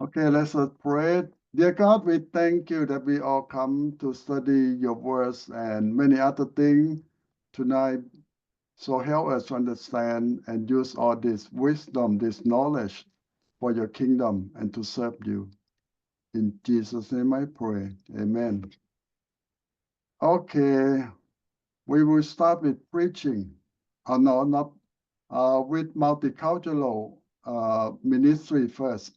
Okay, let's pray. Dear God, we thank you that we all come to study your words and many other things tonight. So help us to understand and use all this wisdom, this knowledge for your kingdom and to serve you. In Jesus' name I pray. Amen. Okay, we will start with preaching. No, not with multicultural ministry first.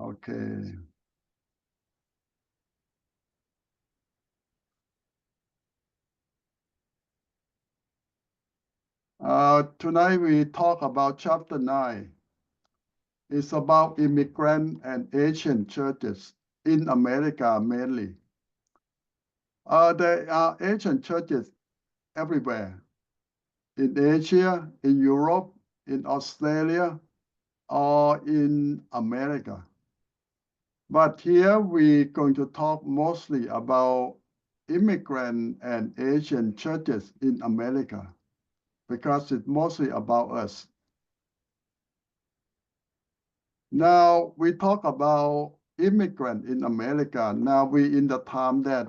Okay. Tonight we talk about chapter 9. It's about immigrant and Asian churches in America mainly. There are Asian churches everywhere, in Asia, in Europe, in Australia, or in America. But here we're going to talk mostly about immigrant and Asian churches in America because it's mostly about us. Now we talk about immigrant in America. Now we in the time that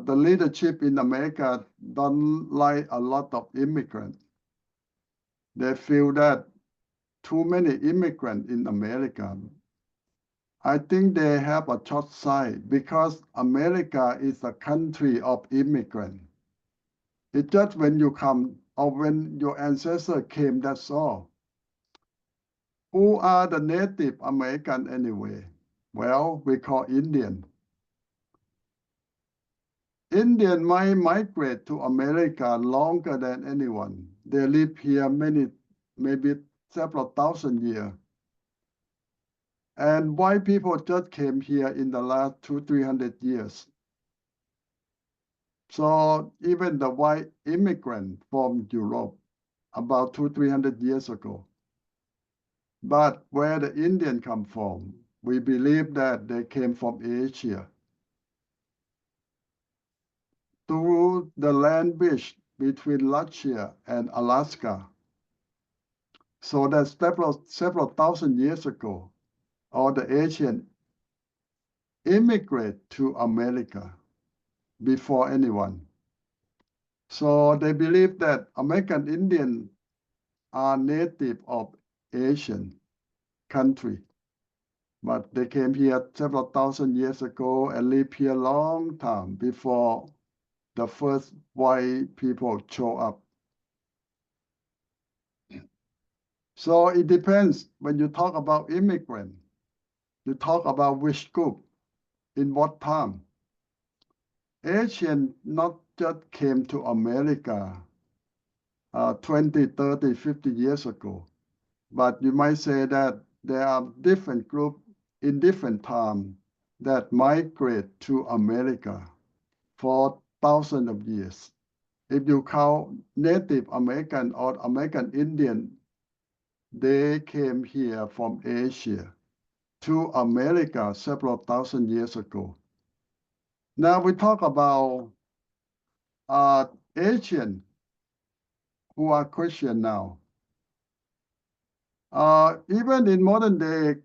the leadership in America don't like a lot of immigrants. They feel that too many immigrants in America. I think they have a short sight because America is a country of immigrants. It's just when you come or when your ancestor came, that's all. Who are the Native American anyway? Well, we call Indian. Indian might migrate to America longer than anyone. They live here maybe several thousand years. And white people just came here in the last 200-300 years. So even the white immigrant from Europe about 200-300 years ago. But where the Indian come from, we believe that they came from Asia. Through the land bridge between Russia and Alaska. So that's several thousand years ago, all the Asian immigrate to America before anyone. So they believe that American Indians are native of Asian country, but they came here several thousand years ago and lived here a long time before the first white people show up. So it depends when you talk about immigrant, you talk about which group, in what time. Asian not just came to America 20, 30, 50 years ago, but you might say that there are different groups in different time that migrate to America for thousands of years. If you count Native American or American Indian, they came here from Asia to America several thousand years ago. Now we talk about Asian who are Christian now. Even in modern day,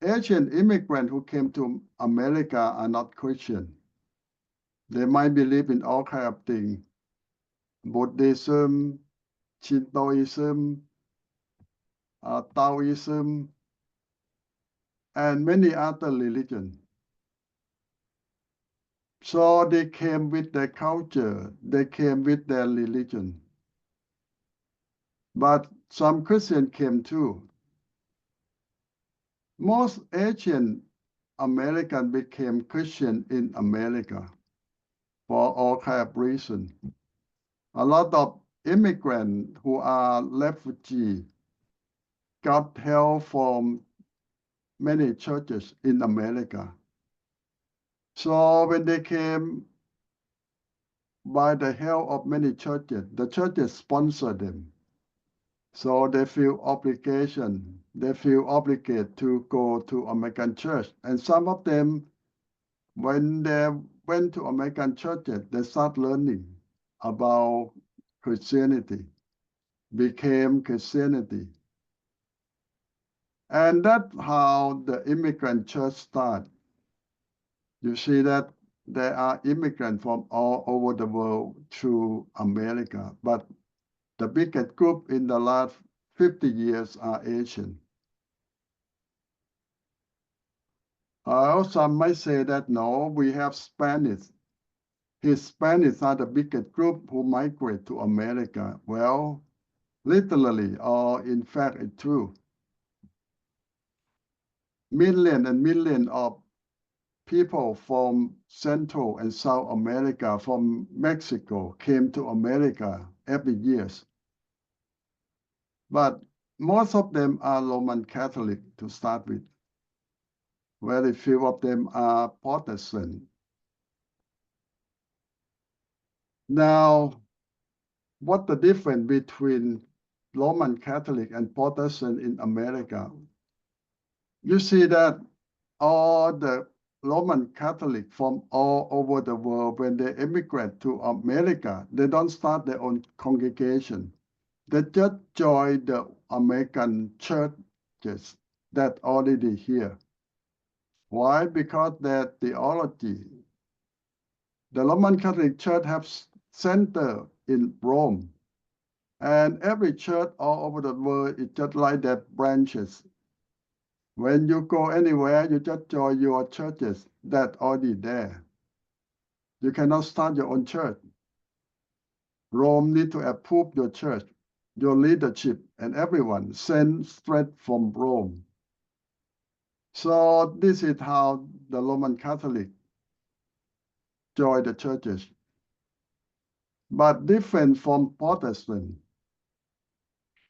Asian immigrants who came to America are not Christian. They might believe in all kinds of things. Buddhism, Shintoism, Taoism, and many other religions. So they came with their culture, they came with their religion. But some Christians came too. Most Asian Americans became Christian in America for all kinds of reasons. A lot of immigrants who are refugees got help from many churches in America. So when they came by the help of many churches, the churches sponsor them. So they feel obligation. They feel obligated to go to American church. And some of them, when they went to American churches, they start learning about Christianity, became Christianity. And that's how the immigrant church started. You see that there are immigrants from all over the world to America, but the biggest group in the last 50 years are Asian. Some might say that no, we have Spanish. Hispanics are the biggest group who migrate to America. Well, literally, or in fact, it's true. Millions and millions of people from Central and South America, from Mexico, came to America every year. But most of them are Roman Catholic to start with. Very few of them are Protestant. Now, what the difference between Roman Catholic and Protestant in America? You see that all the Roman Catholic from all over the world, when they immigrate to America, they don't start their own congregation. They just join the American churches that already here. Why? Because their theology, the Roman Catholic Church has center in Rome, and every church all over the world is just like that branches. When you go anywhere, you just join your churches that already there. You cannot start your own church. Rome need to approve your church, your leadership, and everyone sent straight from Rome. So this is how the Roman Catholic join the churches. But different from Protestant.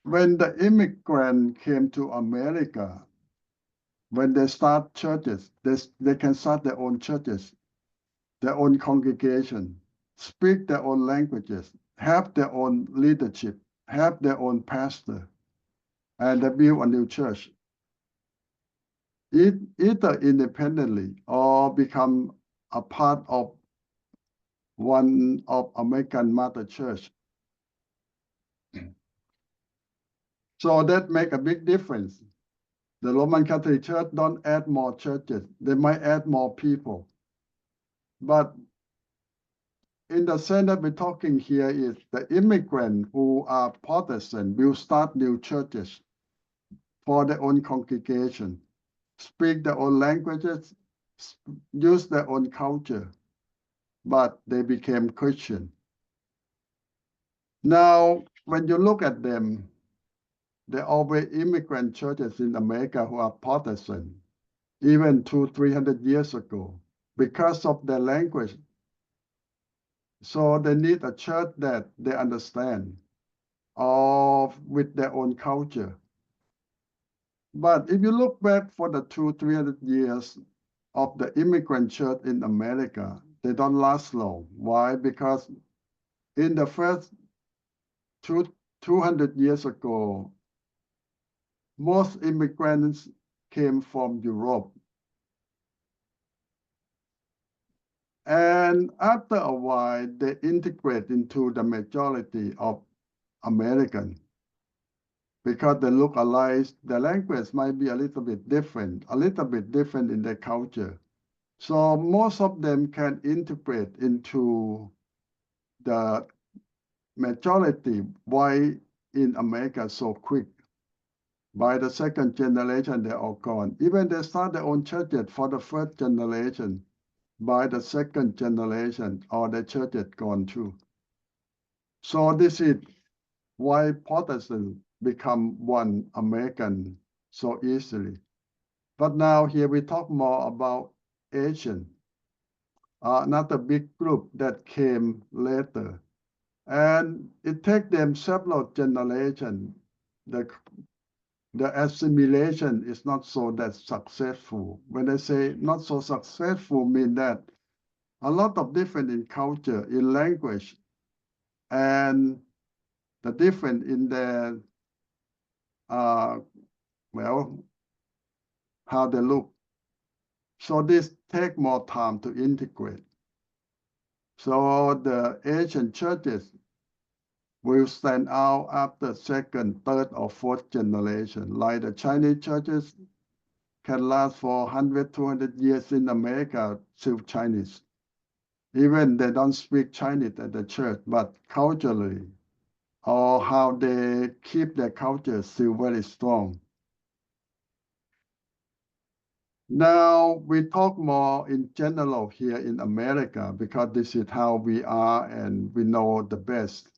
When the immigrant came to America, when they start churches, they can start their own churches, their own congregation, speak their own languages, have their own leadership, have their own pastor, and they build a new church. Either independently or become a part of one of American Mother Church. So that make a big difference. The Roman Catholic Church don't add more churches. They might add more people. But in the sense that we're talking here is the immigrants who are Protestant will start new churches for their own congregation, speak their own languages, use their own culture, but they became Christian. Now, when you look at them, there are always immigrant churches in America who are Protestant, even 200-300 years ago, because of their language. So they need a church that they understand, or with their own culture. But if you look back for the 200-300 years of the immigrant church in America, they don't last long. Why? Because in the first 200 years ago, most immigrants came from Europe. And after a while, they integrate into the majority of Americans because they look alike. The language might be a little bit different in their culture. So most of them can integrate into the majority. Why in America so quick? By the second generation, they're all gone. Even they start their own churches for the first generation. By the second generation, all the churches gone too. So this is why Protestants become one American so easily. But now here we talk more about Asian, another big group that came later. And it takes them several generations. The assimilation is not so that successful. When I say not so successful, mean that a lot of difference in culture, in language, and the difference in their, well, how they look. So this take more time to integrate. So the Asian churches will stand out after second, third, or fourth generation. Like the Chinese churches can last for 100, 200 years in America, still Chinese. Even they don't speak Chinese at the church, but culturally, or how they keep their culture still very strong. Now we talk more in general here in America because this is how we are and we know the best.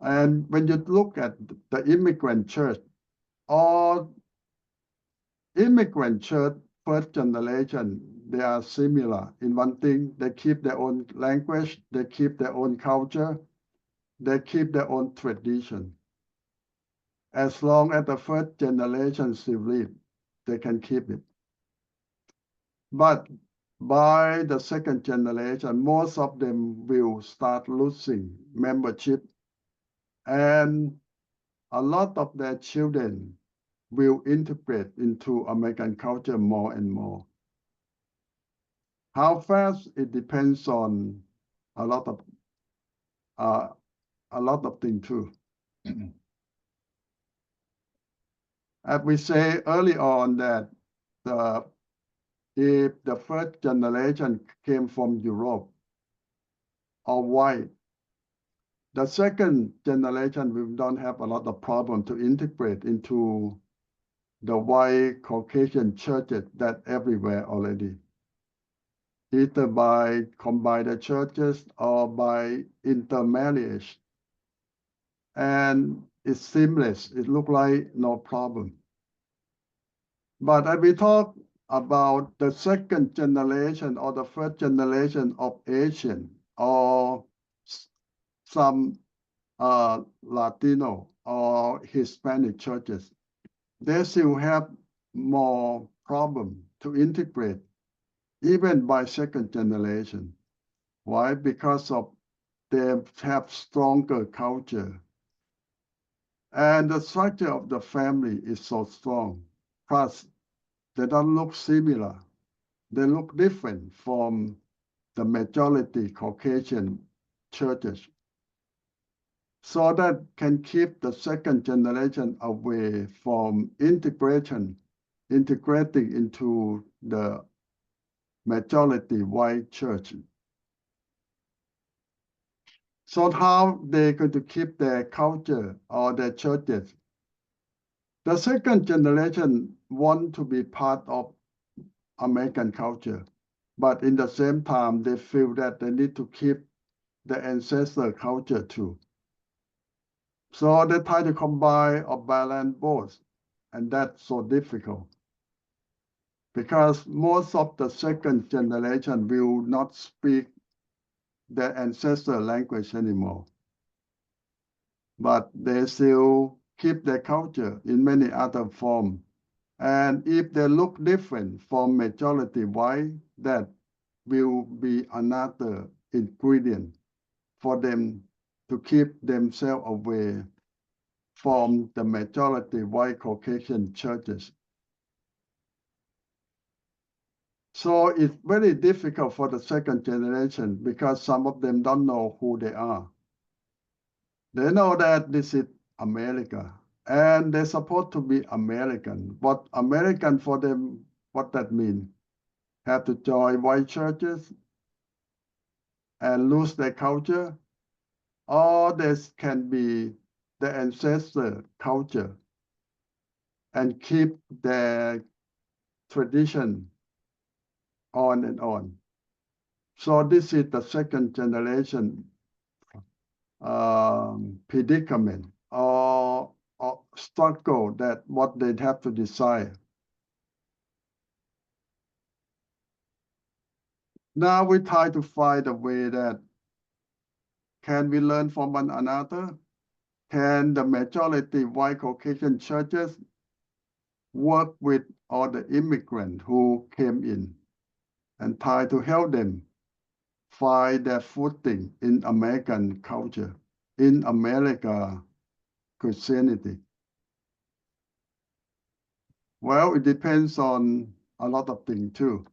And when you look at the immigrant church, all immigrant church, first generation, they are similar in one thing. They keep their own language, they keep their own culture, they keep their own tradition. As long as the first generation still live, they can keep it. But by the second generation, most of them will start losing membership, and a lot of their children will integrate into American culture more and more. How fast, it depends on a lot of things too. As we say early on that if the first generation came from Europe or white, the second generation will don't have a lot of problem to integrate into the white Caucasian churches that everywhere already, either by combined churches or by intermarriage. And it's seamless. It looked like no problem. But as we talk about the second generation or the first generation of Asian or some Latino or Hispanic churches, they still have more problem to integrate, even by second generation. Why? Because of they have stronger culture. And the structure of the family is so strong. Plus, they don't look similar. They look different from the majority Caucasian churches. So that can keep the second generation away from integrating into the majority white church. So how they're going to keep their culture or their churches? The second generation want to be part of American culture, but in the same time, they feel that they need to keep the ancestor culture too. So they try to combine or balance both, and that's so difficult because most of the second generation will not speak their ancestor language anymore, but they still keep their culture in many other forms. And if they look different from majority white, that will be another ingredient for them to keep themselves away from the majority white Caucasian churches. So it's very difficult for the second generation because some of them don't know who they are. They know that this is America and they're supposed to be American. But American for them, what that means? Have to join white churches and lose their culture, or this can be the ancestor culture and keep their tradition on and on. So this is the second generation predicament or struggle that what they have to decide. Now we try to find a way that can we learn from one another? Can the majority white Caucasian churches work with all the immigrants who came in and try to help them find their footing in American culture, in America Christianity? Well, it depends on a lot of things too.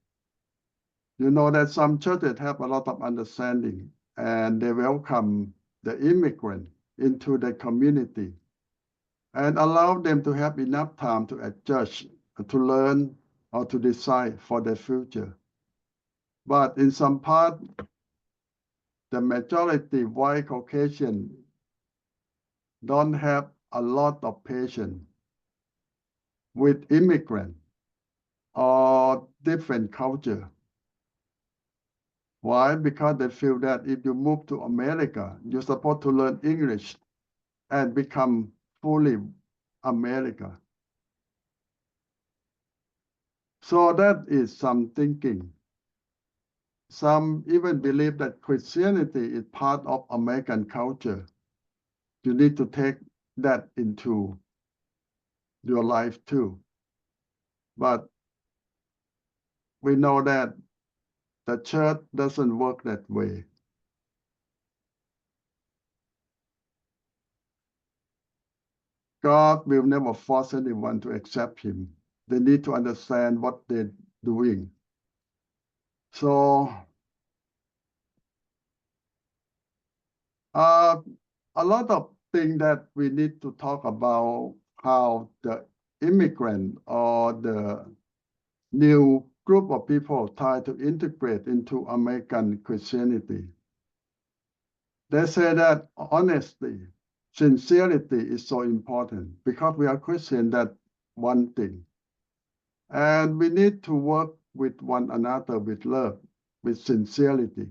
You know that some churches have a lot of understanding and they welcome the immigrant into the community and allow them to have enough time to adjust, to learn, or to decide for their future. But in some part, the majority white Caucasian don't have a lot of patience with immigrants or different culture. Why? Because they feel that if you move to America, you're supposed to learn English and become fully America. So that is some thinking. Some even believe that Christianity is part of American culture. You need to take that into your life too. But we know that the church doesn't work that way. God will never force anyone to accept him. They need to understand what they're doing. So a lot of things that we need to talk about how the immigrant or the new group of people try to integrate into American Christianity. They say that honesty, sincerity is so important because we are Christian, that's one thing. And we need to work with one another with love, with sincerity,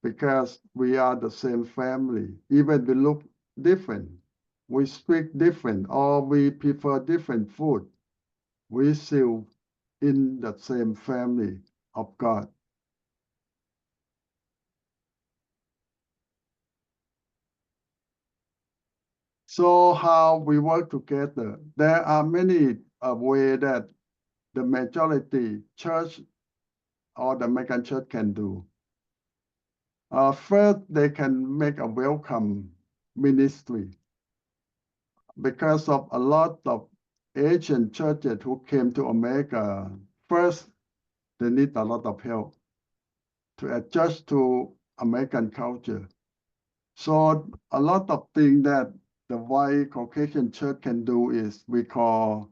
because we are the same family. Even we look different, we speak different, or we prefer different food, we still in the same family of God. So how we work together? There are many ways that the majority church or the American church can do. First, they can make a welcome ministry because of a lot of Asian churches who came to America. First, they need a lot of help to adjust to American culture. So a lot of things that the white Caucasian church can do is we call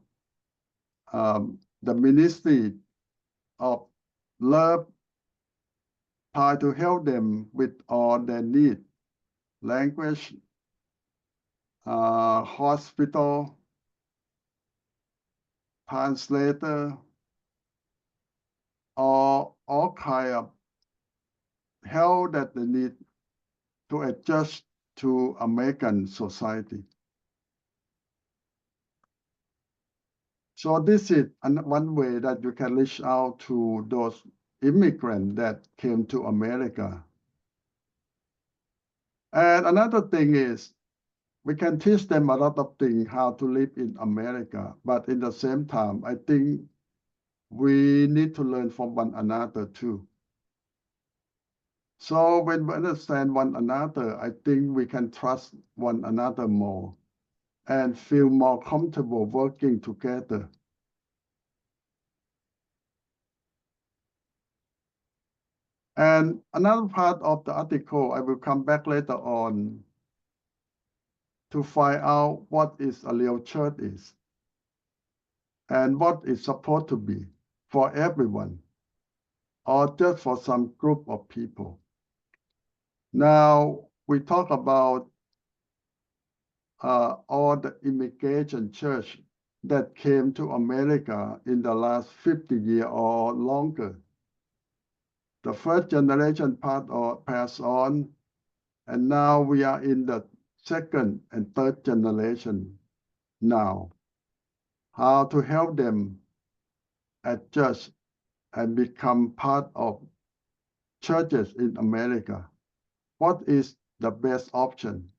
the ministry of love, try to help them with all their needs, language, hospital, translator, or all kind of help that they need to adjust to American society. So this is one way that you can reach out to those immigrants that came to America. And another thing is we can teach them a lot of things how to live in America, but in the same time, I think we need to learn from one another too. So when we understand one another, I think we can trust one another more and feel more comfortable working together. And another part of the article, I will come back later on to find out what is a real church is and what it's supposed to be for everyone or just for some group of people. Now, we talk about all the immigration church that came to America in the last 50 years or longer. The first generation passed on, and now we are in the second and third generation now. How to help them adjust and become part of churches in America. What is the best option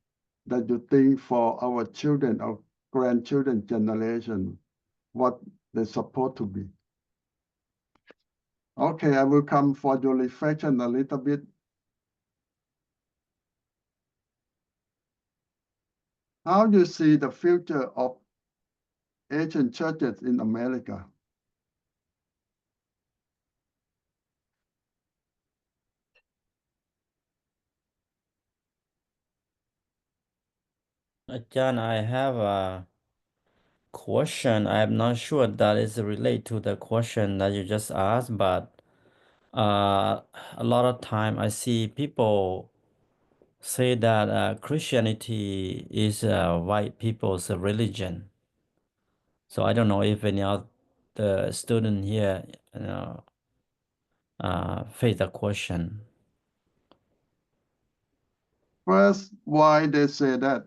that you think for our children or grandchildren generation, what they're supposed to be? Okay, I will come for your reflection a little bit. How do you see the future of Asian churches in America? John, I have a question. I'm not sure that is related to the question that you just asked, but a lot of time I see people say that Christianity is white people's religion. So I don't know if any of the student here, you know, face the question. First, why they say that?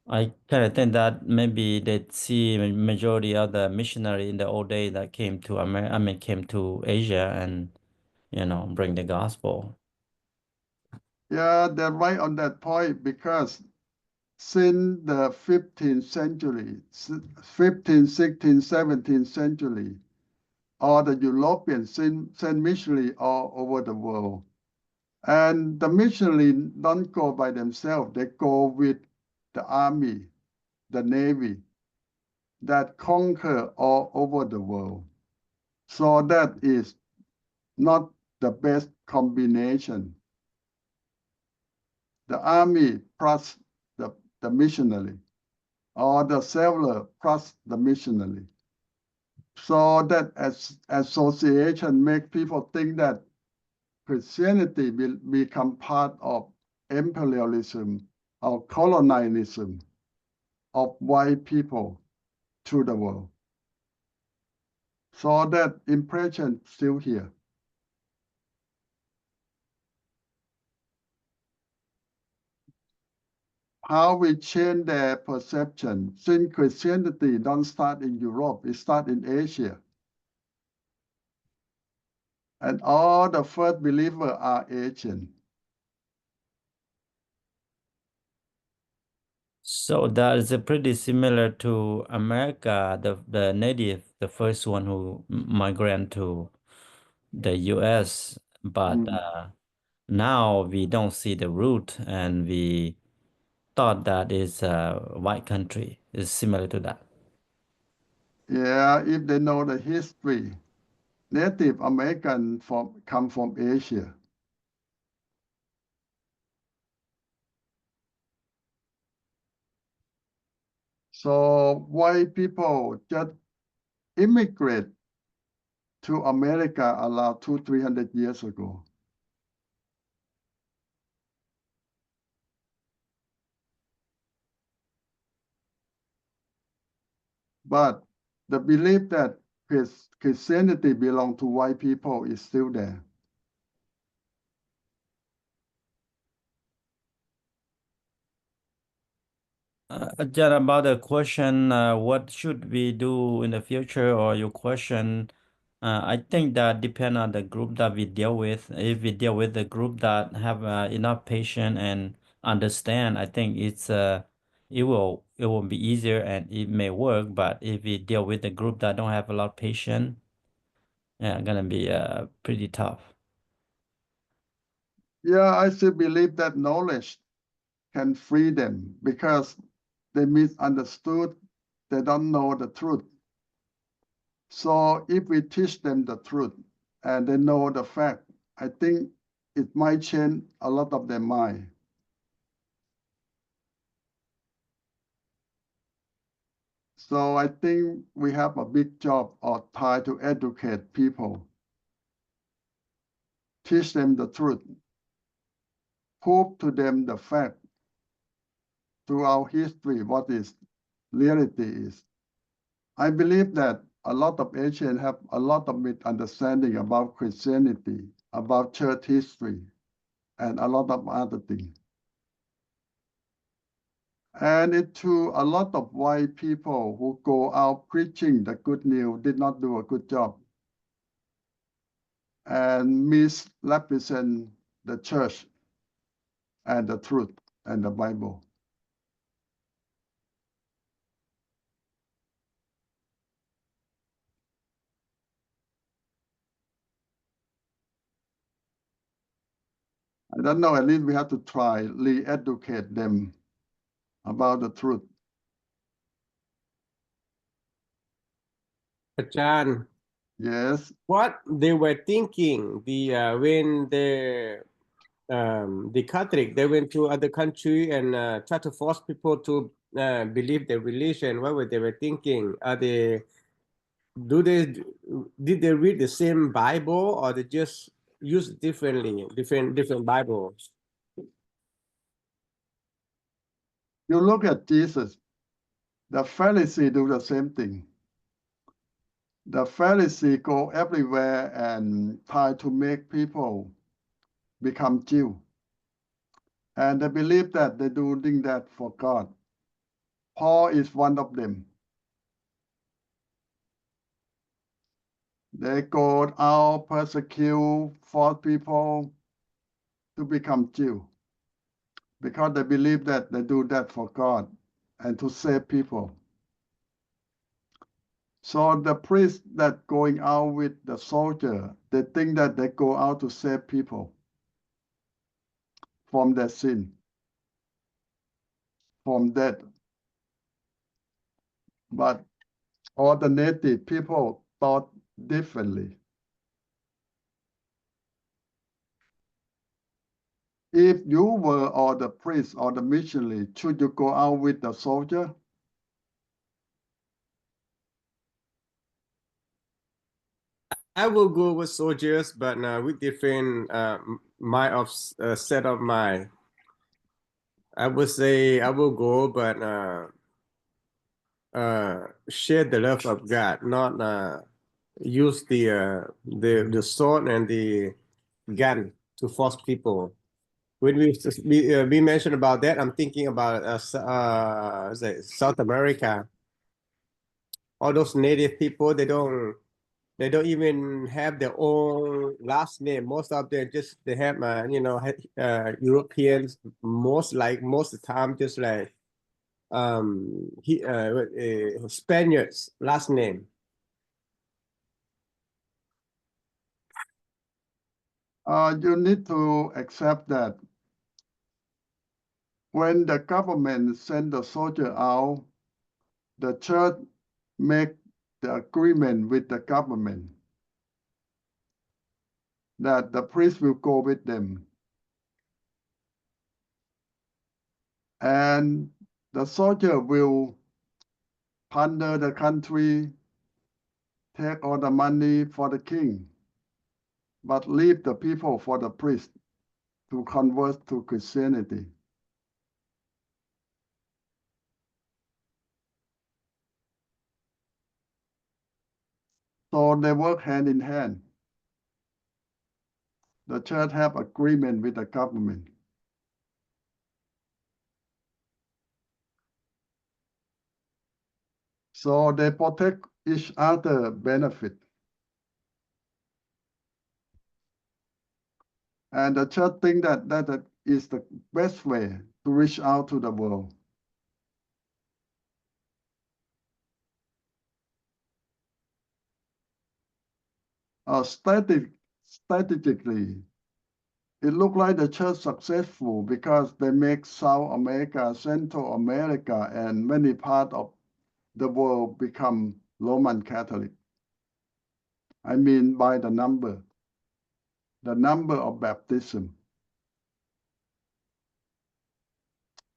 I kind of think that maybe they see majority of the missionary in the old day that came to America, I mean, came to Asia and, bring the gospel. Yeah, they're right on that point because since the 15th century, 15th, 16th, 17th century, all the Europeans sent missionary all over the world. And the missionary don't go by themselves, they go with the army, the navy that conquer all over the world. So that is not the best combination. The army plus the missionary, or the sailor plus the missionary. So that association make people think that Christianity will become part of imperialism or colonialism of white people to the world. So that impression still here. How we change their perception, since Christianity don't start in Europe, it start in Asia. And all the first believers are Asian. So that is pretty similar to America, the native, the first one who migrant to the US, but now we don't see the root and we thought that is a white country. Is similar to that. Yeah, if they know the history, Native American come from Asia. So white people just immigrate to America about 200-300 years ago. But the belief that Christianity belongs to white people is still there. John, about the question, what should we do in the future, or your question, I think that depend on the group that we deal with. If we deal with the group that have enough patience and understand, I think it will be easier and it may work. But if we deal with the group that don't have a lot of patience, yeah, gonna be pretty tough. Yeah, I still believe that knowledge can free them because they misunderstood, they don't know the truth. So if we teach them the truth and they know the fact, I think it might change a lot of their mind. So I think we have a big job of trying to educate people, teach them the truth, prove to them the fact throughout history what is reality is. I believe that a lot of Asians have a lot of misunderstanding about Christianity, about church history, and a lot of other things. And it too, a lot of white people who go out preaching the good news did not do a good job and misrepresent the church and the truth and the Bible. I don't know, at least we have to try re-educate them about the truth. อาจารย์ Yes. what they were thinking when the Catholic, they went to other country and try to force people to believe their religion. What were they were thinking? Did they read the same Bible, or they just use different Bibles? You look at Jesus, the Pharisee do the same thing. The Pharisee go everywhere and try to make people become Jew. And they believe that they're doing that for God. Paul is one of them. They go out, persecute, force people to become Jew because they believe that they do that for God and to save people. So the priest that going out with the soldier, they think that they go out to save people from their sin, from death. But all the native people thought differently. If you were or the priest or the missionary, should you go out with the soldier? I will go with soldiers, but with different set of mind. I would say I will go, but share the love of God, not use the sword and the gun to force people. When we mentioned about that, I'm thinking about South America. All those native people, they don't even have their own last name. Most of them they have Europeans. Most of the time, just like Spaniards last name. You need to accept that when the government send the soldier out, the church make the agreement with the government that the priest will go with them. And the soldier will plunder the country, take all the money for the king, but leave the people for the priest to convert to Christianity. So they work hand in hand. The church have agreement with the government. So they protect each other benefit. And the church think that that is the best way to reach out to the world. Strategically, it looked like the church successful because they make South America, Central America, and many parts of the world become Roman Catholic. I mean by the number of baptism.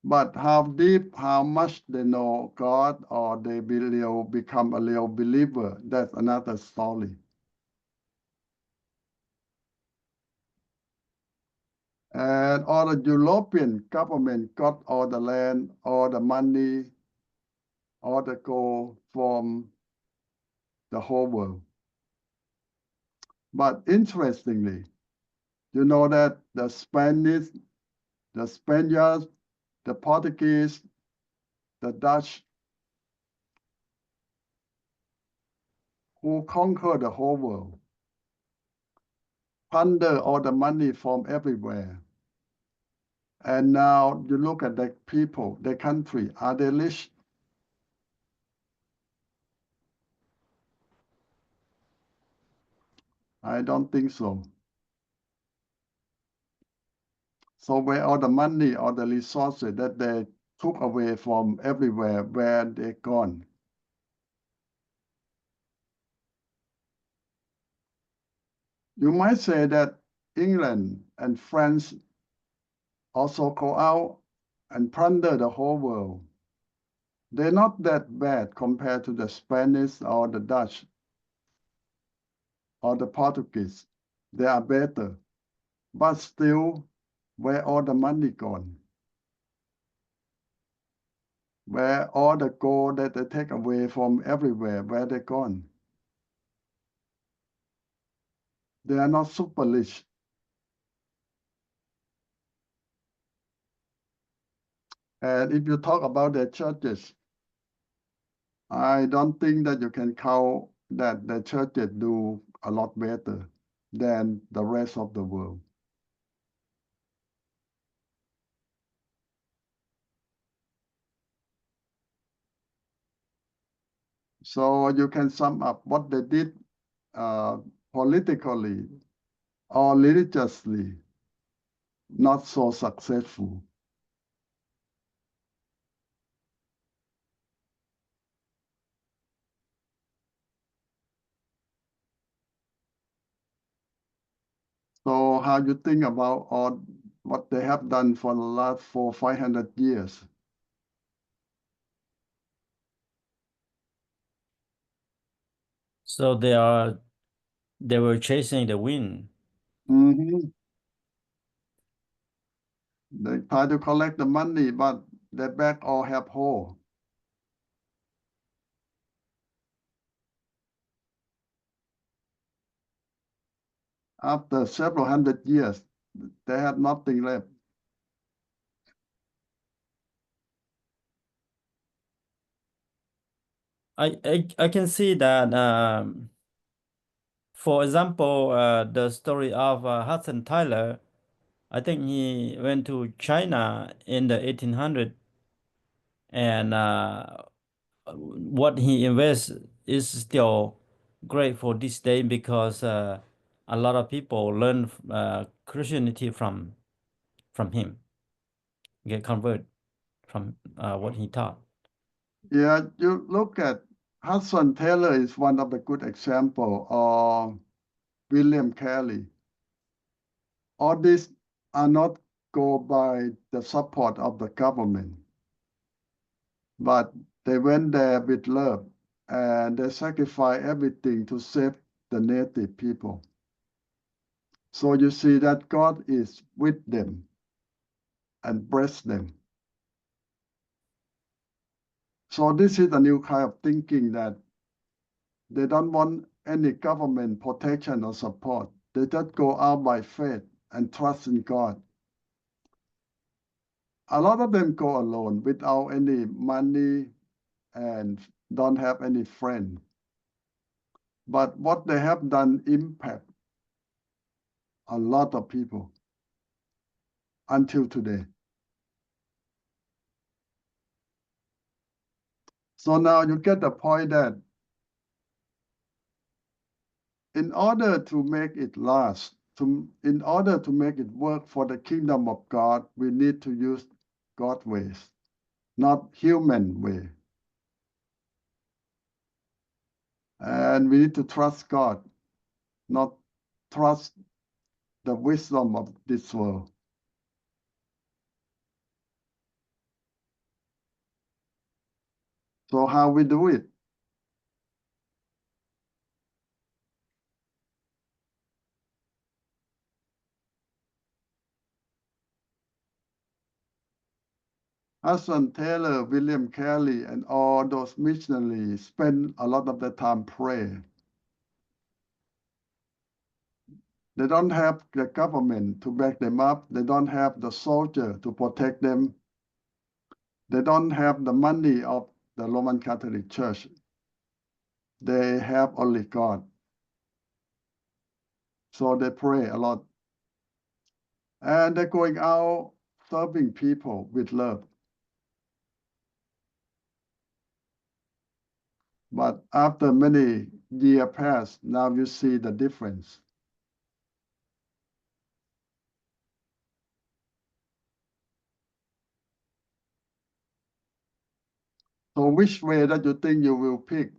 But how deep, how much they know God or they become a real believer, that's another story. And all the European government got all the land, all the money, all the gold from the whole world. But interestingly, you know that the Spaniards, the Portuguese, the Dutch, who conquered the whole world, plunder all the money from everywhere. And now you look at the people, the country, are they rich? I don't think so. So where all the money or the resources that they took away from everywhere, where they gone? You might say that England and France also go out and plunder the whole world. They're not that bad compared to the Spanish or the Dutch or the Portuguese. They are better. But still, where all the money gone? Where all the gold that they take away from everywhere, where they gone? They are not super rich. And if you talk about their churches, I don't think that you can count that the churches do a lot better than the rest of the world. So you can sum up what they did politically or religiously, not so successful. So how you think about all what they have done for the last 400-500 years? So they were chasing the wind. Mm-hmm. They try to collect the money, but their back all have hole. After several hundred years, they have nothing left. I can see that for example the story of Hudson Taylor. I think he went to China in the 1800s, and what he invests is still great for this day because a lot of people learn Christianity from him, get converted from what he taught. Yeah, you look at Hudson Taylor is one of the good example, or William Carey. All these are not go by the support of the government, but they went there with love and they sacrifice everything to save the native people. So you see that God is with them and bless them. So this is a new kind of thinking that they don't want any government protection or support. They just go out by faith and trust in God. A lot of them go alone without any money and don't have any friend. But what they have done impact a lot of people until today. So now you get the point that in order to make it last, in order to make it work for the kingdom of God, we need to use God's ways, not human way. And we need to trust God, not trust the wisdom of this world. So how we do it? Hudson Taylor, William Carey, and all those missionaries spend a lot of the time praying. They don't have the government to back them up. They don't have the soldier to protect them. They don't have the money of the Roman Catholic Church. They have only God. So they pray a lot. And they're going out serving people with love. But after many years pass, now you see the difference. So which way that you think you will pick?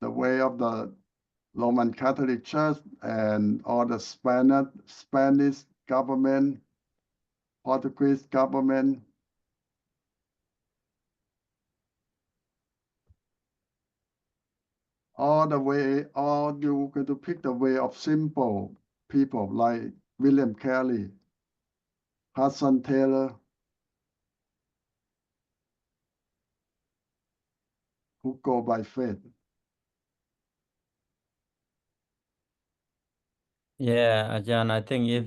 The way of the Roman Catholic Church and all the Spanish government, Portuguese government. All the way, or you're going to pick the way of simple people like William Carey, Hudson Taylor, who go by faith. Yeah, Ajahn, I think if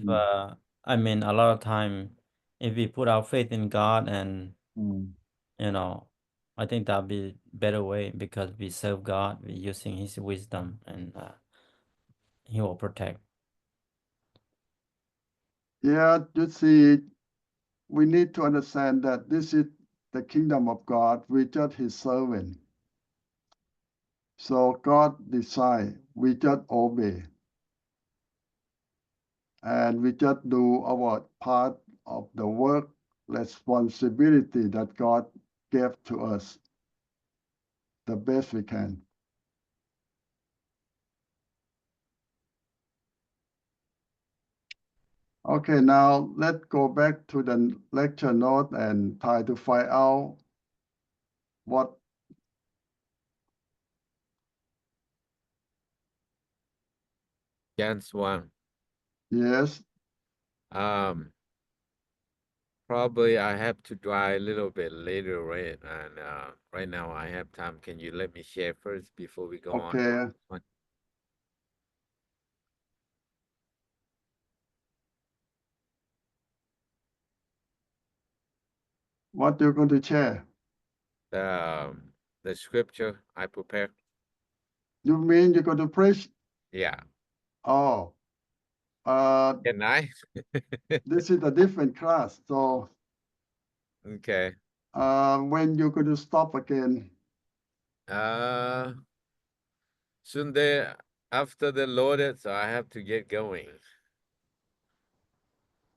I mean a lot of time if we put our faith in God and you know, I think that'll be better way because we serve God, we're using His wisdom, and He will protect. Yeah, you see, we need to understand that this is the kingdom of God. We just His servant. So God decide, we just obey. And we just do our part of the work responsibility that God gave to us the best we can. Okay, now let's go back to the lecture note and try to find out what Chance one. yes. Probably I have to drive a little bit later, right? And right now I have time. Can you let me share first before we go on? Okay. What you're going to share? The scripture I prepared. You mean you're going to preach? Yeah. Oh, Can I? this is a different class. So Okay. when you're going to stop again? Soon there after the loaded, so I have to get going.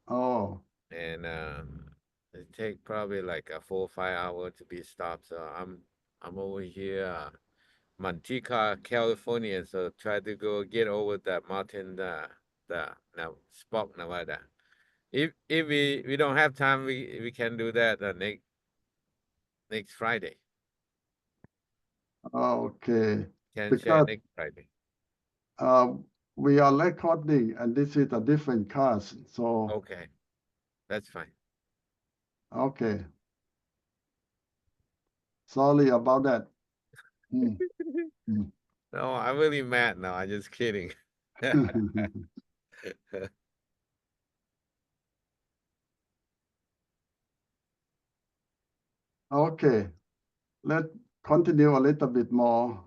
Oh. And it take probably like a 4 or 5 hours to be stopped. So I'm over here, Manteca, California. So try to go get over that mountain, now Spock, Nevada. If we don't have time, we can do that next Friday. Okay. Can share Because next Friday. we are recording and this is a different class. So Okay, that's fine. okay. Sorry about that. No, I'm really mad now. I'm just kidding. Okay, let's continue a little bit more.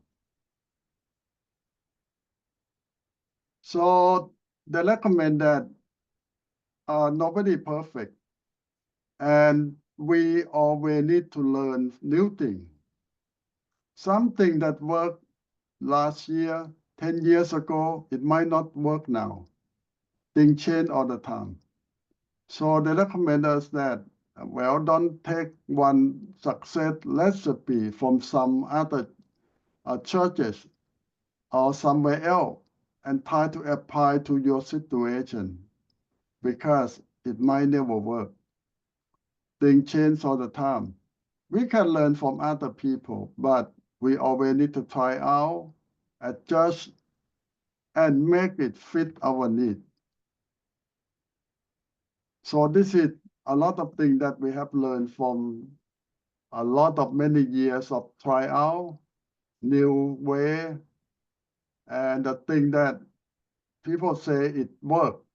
So they recommend that nobody perfect, and we always need to learn new things. Something that worked last year, 10 years ago, it might not work now. Things change all the time. So they recommend us that, well, don't take one success recipe from some other churches or somewhere else and try to apply to your situation because it might never work. Things change all the time. We can learn from other people, but we always need to try out, adjust, and make it fit our need. So this is a lot of things that we have learned from a lot of many years of try out, new way, and the thing that people say it worked.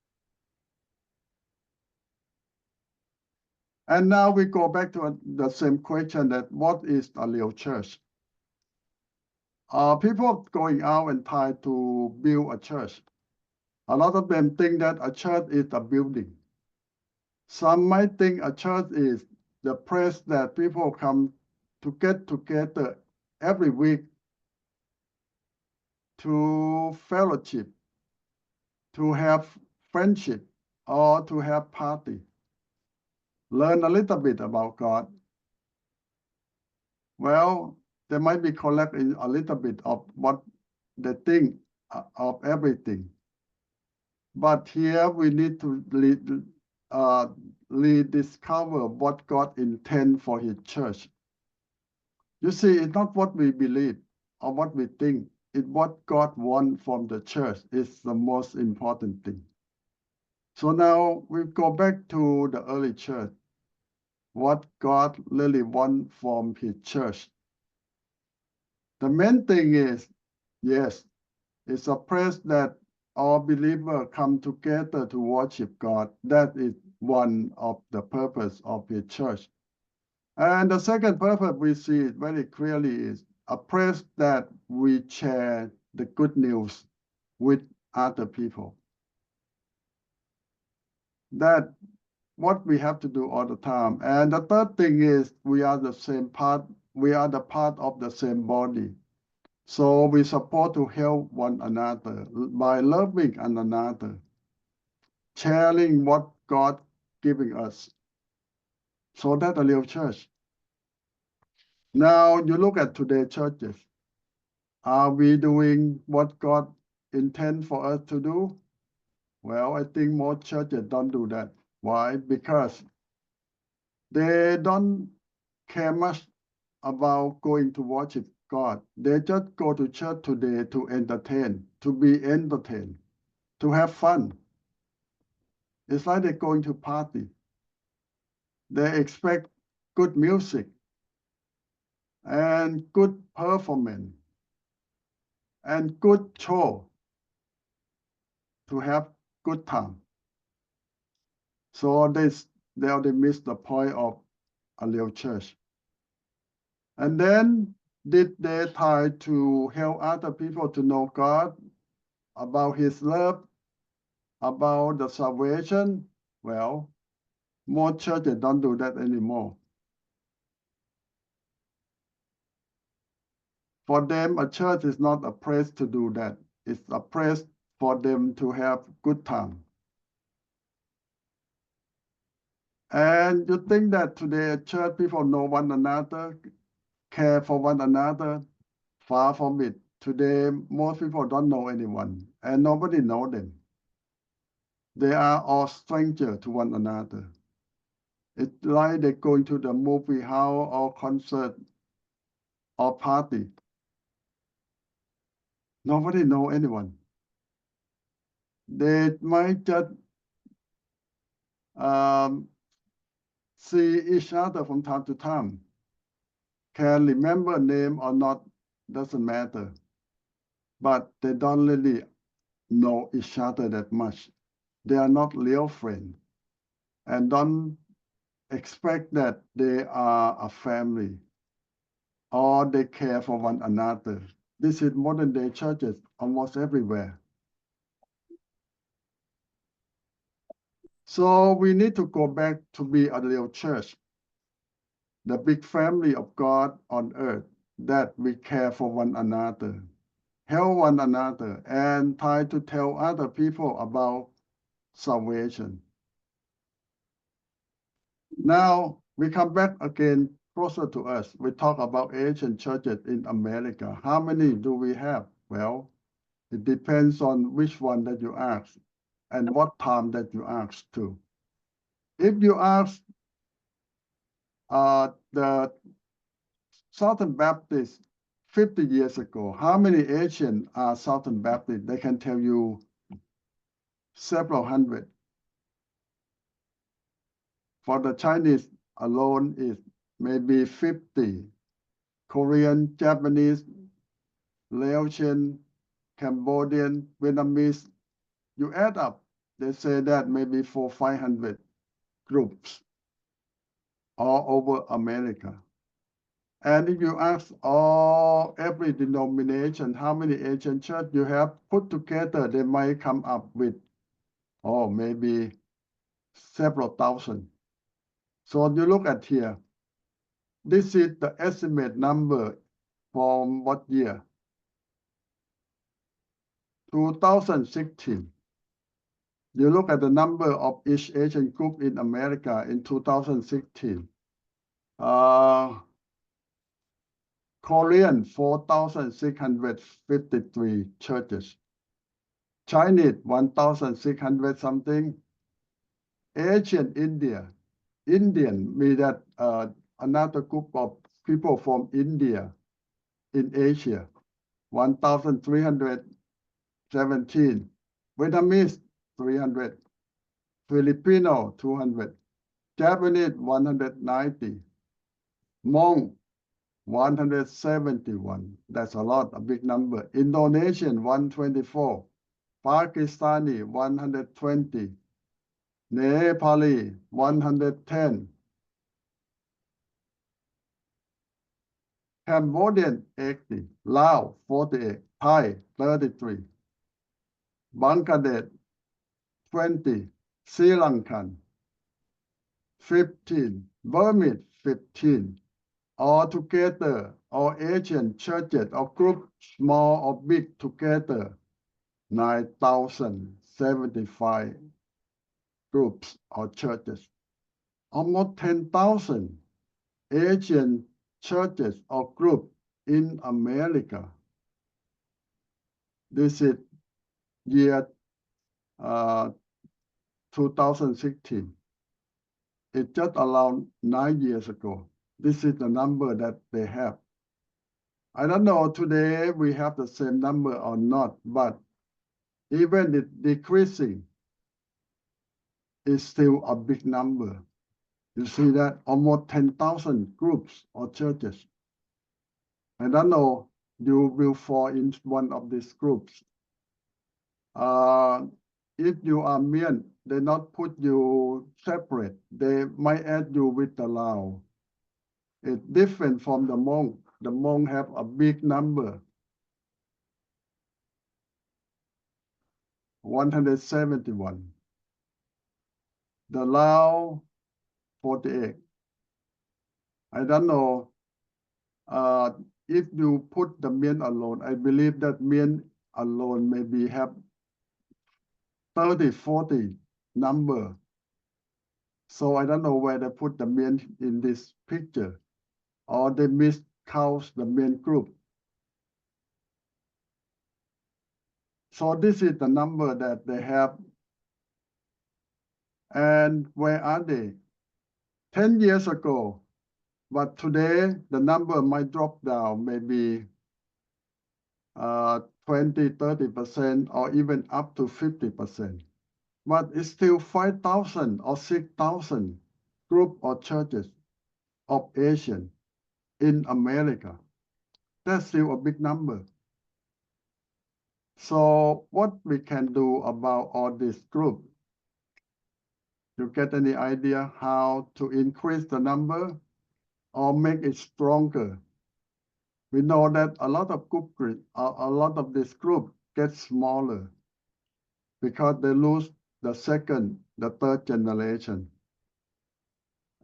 And now we go back to the same question that what is a real church? People going out and try to build a church. A lot of them think that a church is a building. Some might think a church is the place that people come to get together every week to fellowship, to have friendship, or to have party. Learn a little bit about God. Well, they might be correct in a little bit of what they think of everything. But here we need to rediscover what God intends for His church. You see, it's not what we believe or what we think. It's what God wants from the church is the most important thing. So now we go back to the early church. What God really wants from His church. The main thing is, yes, it's a place that all believers come together to worship God. That is one of the purpose of His church. And the second purpose we see it very clearly is a place that we share the good news with other people. That what we have to do all the time. And the third thing is we are the same part. We are the part of the same body. So we support to help one another by loving one another, sharing what God giving us. So that's a real church. Now you look at today's churches. Are we doing what God intends for us to do? Well, I think most churches don't do that. Why? Because they don't care much about going to worship God. They just go to church today to entertain, to be entertained, to have fun. It's like they're going to party. They expect good music and good performance and good show to have good time. So they already missed the point of a real church. And then did they try to help other people to know God, about His love, about the salvation? Well, more churches don't do that anymore. For them, a church is not a place to do that. It's a place for them to have good time. And you think that today church people know one another, care for one another? Far from it. Today, most people don't know anyone, and nobody knows them. They are all strangers to one another. It's like they're going to the movie house or concert or party. Nobody knows anyone. They might just see each other from time to time. Can remember name or not, doesn't matter. But they don't really know each other that much. They are not real friends. And don't expect that they are a family or they care for one another. This is modern day churches almost everywhere. So we need to go back to be a real church, the big family of God on earth, that we care for one another, help one another, and try to tell other people about salvation. Now we come back again closer to us. We talk about Asian churches in America. How many do we have? Well, it depends on which one that you ask and what time that you ask to. If you ask the Southern Baptist 50 years ago, how many Asians are Southern Baptist? They can tell you several hundred. For the Chinese alone is maybe 50. Korean, Japanese, Laotian, Cambodian, Vietnamese, you add up, they say that maybe 400-500 groups all over America. And if you ask every denomination how many Asian church you have put together, they might come up with, maybe several thousand. So you look at here, this is the estimate number from what year? 2016. You look at the number of each Asian group in America in 2016. Korean, 4,653 churches. Chinese 1,600 something. Asian Indian means that another group of people from India in Asia, 1,317. Vietnamese 300. Filipino 200. Japanese 190. Hmong 171. That's a lot, a big number. Indonesian 124. Pakistani 120. Nepali 110. Cambodian 80. Lao 48. Thai 33. Bangladesh 20. Sri Lankan 15. Burmese 15. Altogether, all Asian churches or groups, small or big together, 9,075 groups or churches. Almost 10,000 Asian churches or groups in America. This is year 2016. It's just around 9 years ago. This is the number that they have. I don't know today we have the same number or not, but even it decreasing is still a big number. You see that almost 10,000 groups or churches. I don't know you will fall in one of these groups. If you are Mian, they not put you separate. They might add you with the Lao. It's different from the Hmong. The Hmong have a big number, 171. The Lao, 48. I don't know if you put the Mian alone. I believe that Mian alone maybe have 30, 40 number. So I don't know where they put the Mian in this picture, or they miscount the Mian group. So this is the number that they have. And where are they? 10 years ago, but today the number might drop down maybe 20, 30%, or even up to 50%. But it's still 5,000 or 6,000 group or churches of Asian in America. That's still a big number. So what we can do about all this group? You get any idea how to increase the number or make it stronger? We know that a lot of this group gets smaller because they lose the second, the third generation.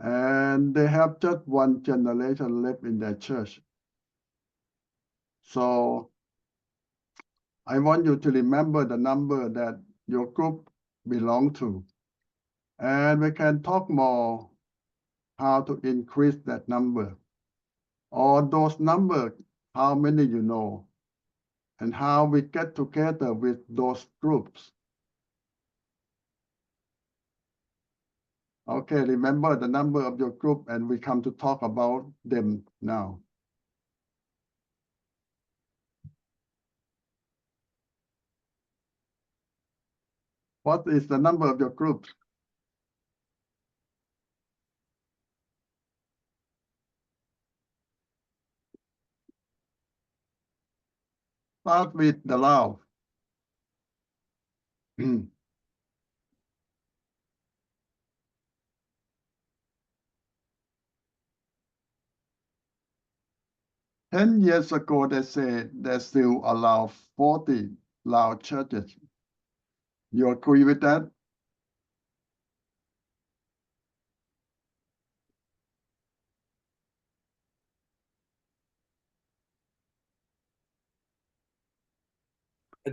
And they have just one generation left in their church. So I want you to remember the number that your group belongs to. And we can talk more how to increase that number. Or those numbers, how many you know, and how we get together with those groups. Okay, remember the number of your group, and we come to talk about them now. What is the number of your group? Start with the Lao. 10 years ago, they said they still allow 40 Lao churches. You agree with that?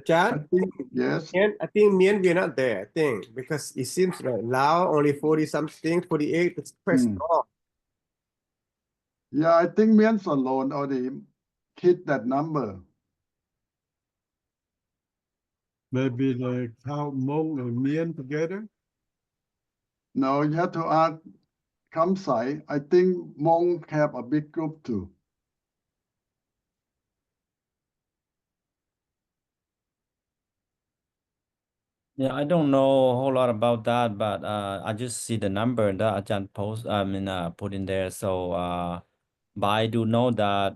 John, Yes. I think Mien we're not there, I think, because it seems like Lao only 40 something, 48, it's quite strong. Yeah, I think Mien's alone already hit that number. Maybe like how Hmong and Mien together. No, you have to ask Kamsai. I think Hmong have a big group too. Yeah, I don't know a whole lot about that, but I just see the number that Ajahn put in there. So but I do know that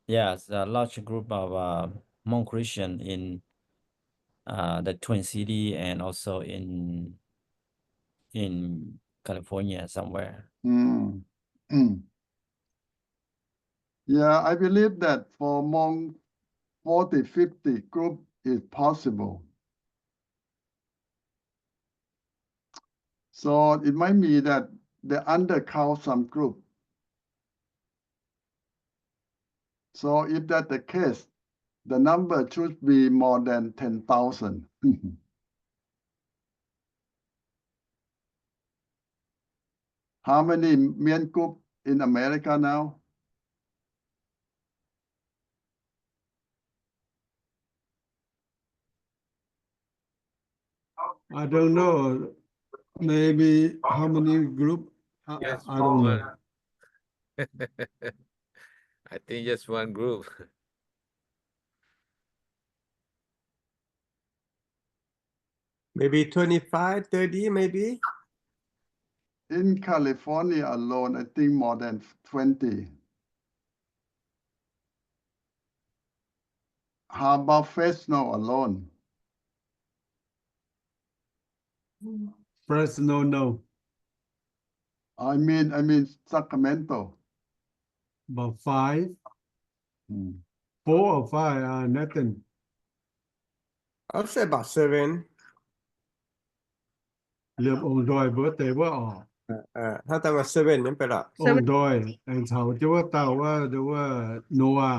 yes, a large group of Hmong Christian in the Twin City and also in California somewhere. Mm. Yeah, I believe that for Hmong 40, 50 group is possible. So it might be that they undercount some group. So if that's the case, the number should be more than 10,000. How many Mien group in America now? I don't know. Maybe how many group? Yes, I don't know. I think just one group. Maybe 25, 30, maybe. In California alone, I think more than 20. How about Fresno alone? Fresno, no. I mean Sacramento. About 5, Mm. 4 or 5, nothing. I'll say about 7. เรื่ององค์ดอยเบิร์ตเตว่าออก ถ้าตั้งว่า7นั้นไปละ องค์ดอยไอ้เขาจะว่าเต่าว่าจะว่าโนวา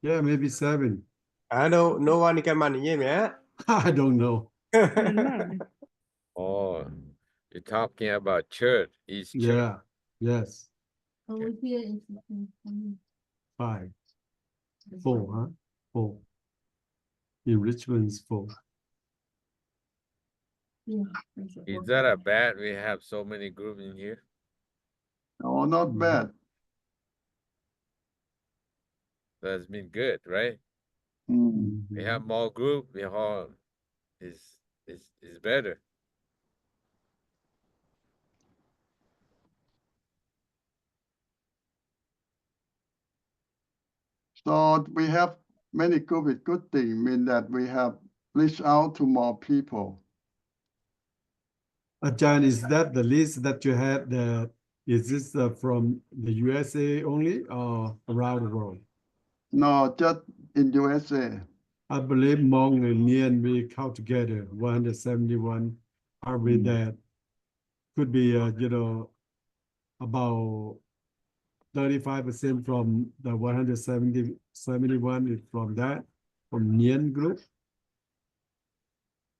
yeah maybe 7 no one นี่กันมานี่ไหม I don't know Oh, you're talking about church, each church. yeah yes Over here is 5 4 huh 4 in Richmond's 4 yeah. Is that a bad we have so many groups in here? Oh, not bad. That's been good, right? Mm. We have more group, we all is better. So we have many group with good thing, mean that we have reached out to more people. Ajahn, is that the list that you had? Is this from the USA only or around the world? No, just in USA. I believe Hmong and Mien we count together 171 are with that. Could be about 35% from the 171 is from that, from Mien group.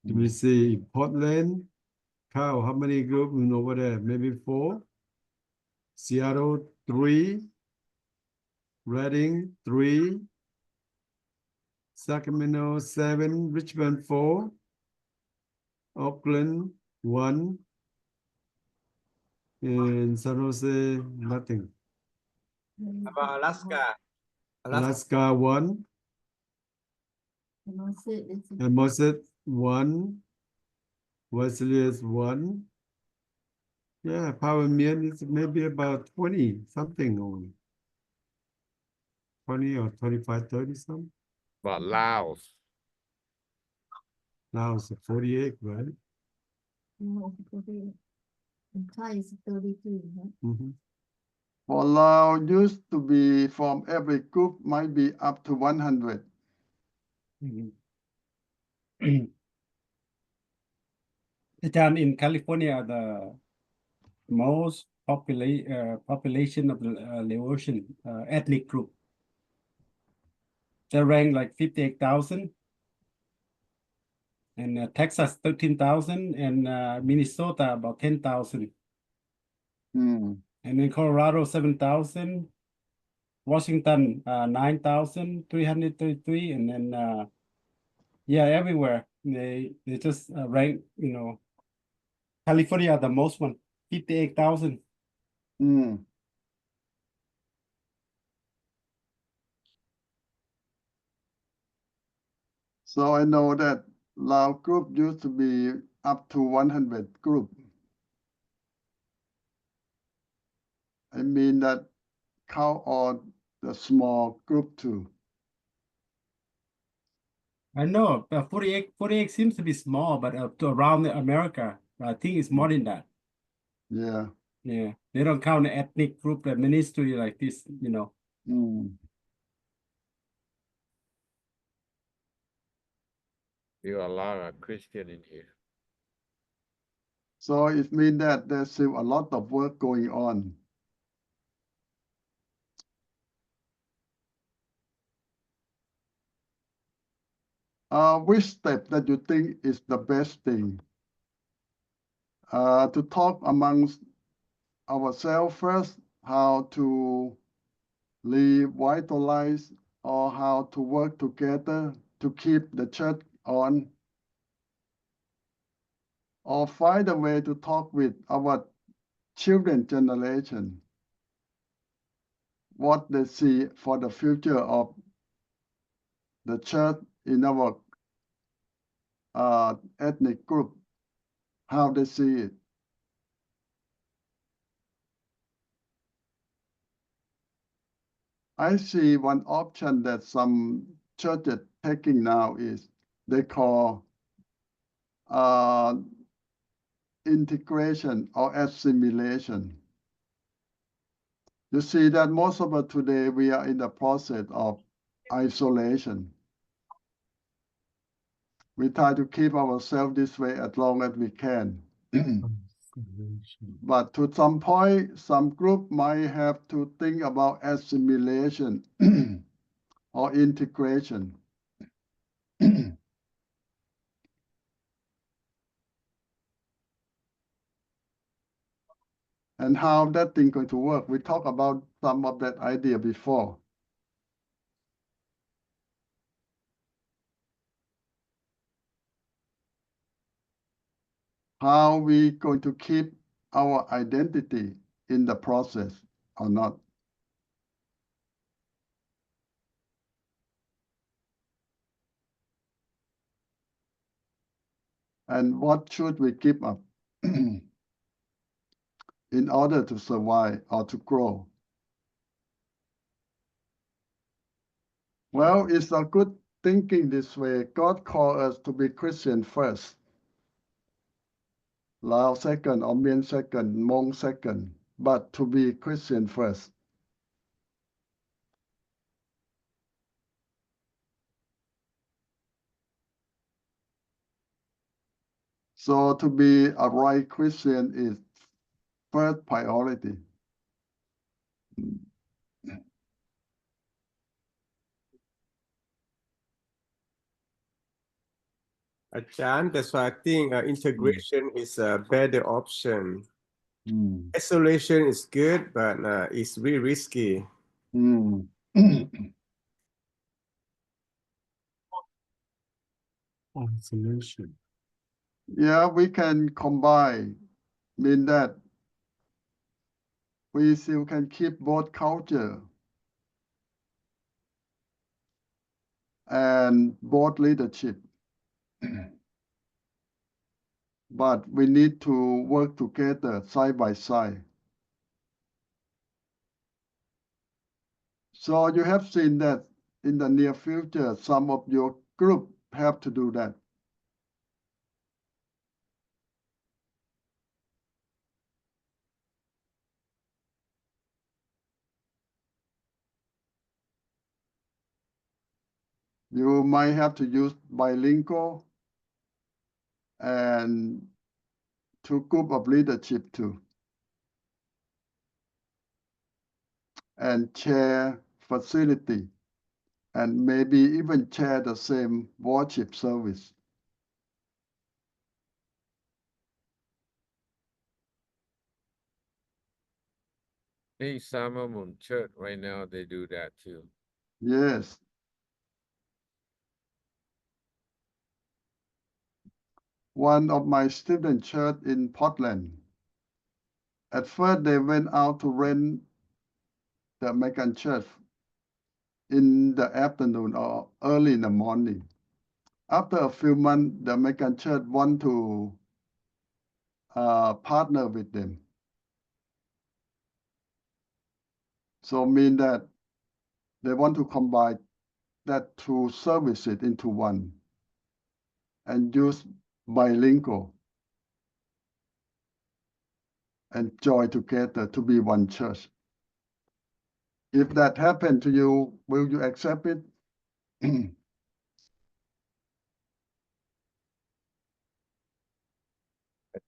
Do we see Portland? How many groups over there? Maybe 4. Seattle 3. Reading 3. Sacramento 7. Richmond 4. Oakland 1. And San Jose nothing. about Alaska Alaska 1. And Mosset 1. Wesley is 1. Yeah, Power Mien is maybe about 20 something only. 20 or 25, 30 something. About Laos. Now it's 48, right? No, 48. And Thai is 32, right? Mm-hmm. For Lao used to be from every group might be up to 100. In California, the most population of the Laotian ethnic group, they rank like 58,000. And Texas 13,000, and Minnesota about 10,000. Mm. And then Colorado 7,000. Washington 9,333, and then Yeah, everywhere. They just rank, California the most one, 58,000. Mm. So I know that Lao group used to be up to 100 group. I mean that count on the small group too. I know, but 48 seems to be small, but to around America, I think it's more than that. Yeah. Yeah, they don't count the ethnic group, the ministry like this, Mm. There are a lot of Christian in here. So it means that there's still a lot of work going on. Which step that you think is the best thing? To talk amongst ourselves first, how to revitalize or how to work together to keep the church on, or find a way to talk with our children generation, what they see for the future of the church in our ethnic group, how they see it. I see one option that some churches taking now is they call integration or assimilation. You see that most of us today, we are in the process of isolation. We try to keep ourselves this way as long as we can. But to some point, some group might have to think about assimilation or integration. And how that thing going to work. We talked about some of that idea before. How we going to keep our identity in the process or not? And what should we give up in order to survive or to grow? Well, it's a good thinking this way. God called us to be Christian first. Lao second, or Mien second, Hmong second, but to be Christian first. So to be a right Christian is first priority. อาจารย์ that's why I think integration is a better option. Isolation is good, but it's really risky. Isolation. Yeah, we can combine, mean that we still can keep both culture and both leadership. But we need to work together side by side. So you have seen that in the near future, some of your group have to do that. You might have to use bilingual and two group of leadership too. And share facility and maybe even share the same worship service. I think some of them church right now, they do that too. Yes. one of my student church in Portland. At first, they went out to rent the American church in the afternoon or early in the morning. After a few months, the American church want to partner with them. So mean that they want to combine that two services into one and use bilingual and join together to be one church. If that happened to you, will you accept it? I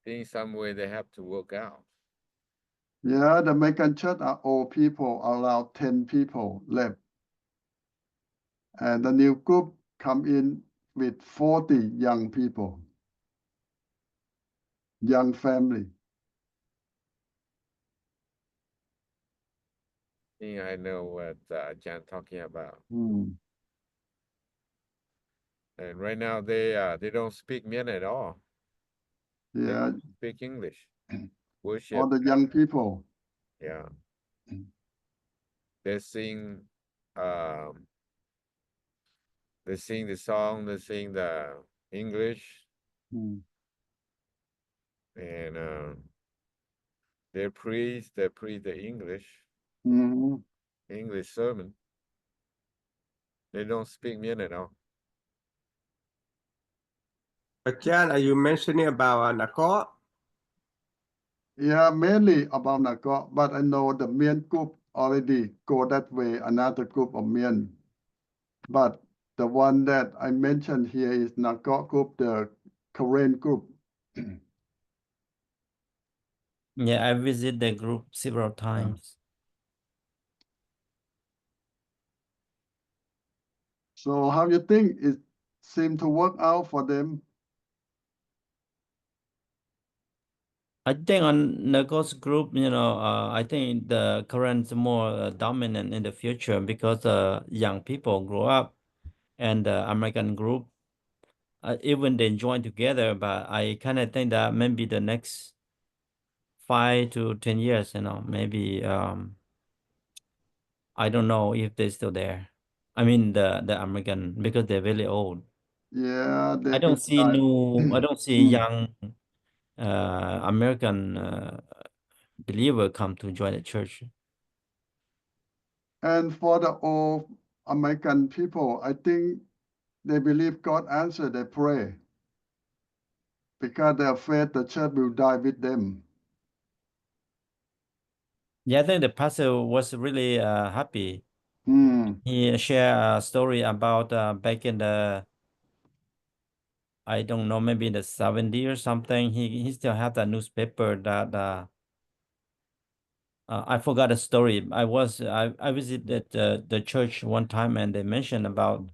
think some way they have to work out. Yeah, the American church are old people, around 10 people left. And the new group come in with 40 young people, young family. I think I know what John talking about. Hmm. And right now they don't speak Mian at all. They Yeah, speak English. Worship. all the young people. Yeah. They sing the song, they sing the English, Hmm. and they preach the English Mhm. sermon. They don't speak Mian at all. But Jan, are you mentioning about Nakot? Yeah, mainly about Nago, but I know the Mian group already go that way, another group of Mian. But the one that I mentioned here is Nago group, the Korean group. Yeah, I visit the group several times. So how you think it seemed to work out for them? I think on the ghost group, I think the current more dominant in the future because young people grow up and the American group, even they join together, but I kind of think that maybe the next 5 to 10 years, maybe I don't know if they're still there. I mean the American because they're really old. Yeah, I they don't will see die. I don't see young American believer come to join the church. And for the old American people, I think they believe God answered their prayer because they're afraid the church will die with them. Yeah, I think the pastor was really happy. Hmm. He shared a story about back in the, I don't know, maybe in the 70s or something. He still had that newspaper that I forgot the story. I visited the church one time and they mentioned about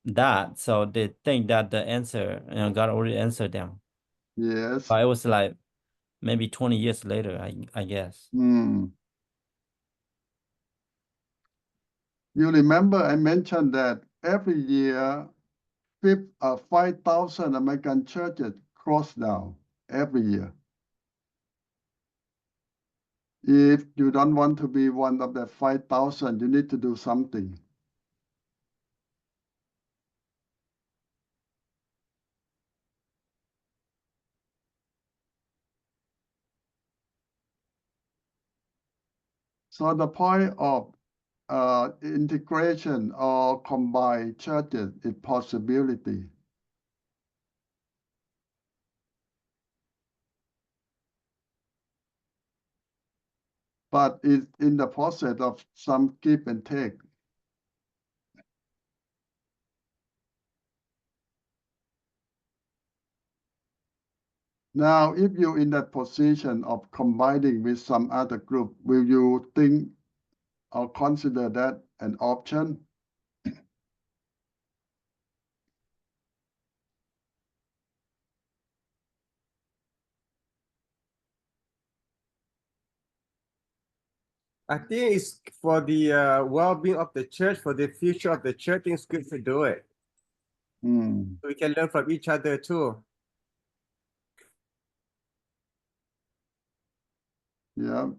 that. So they think that the answer, God already answered them. Yes. But it was like maybe 20 years later, I guess. Hmm. You remember I mentioned that every year 5,000 American churches close down every year. If you don't want to be one of the 5,000, you need to do something. So the point of integration or combined churches is possibility. But it's in the process of some give and take. Now, if you're in that position of combining with some other group, will you think or consider that an option? I think it's for the well-being of the church, for the future of the church. I think it's good to do it. Hmm. We can learn from each other too. Yeah.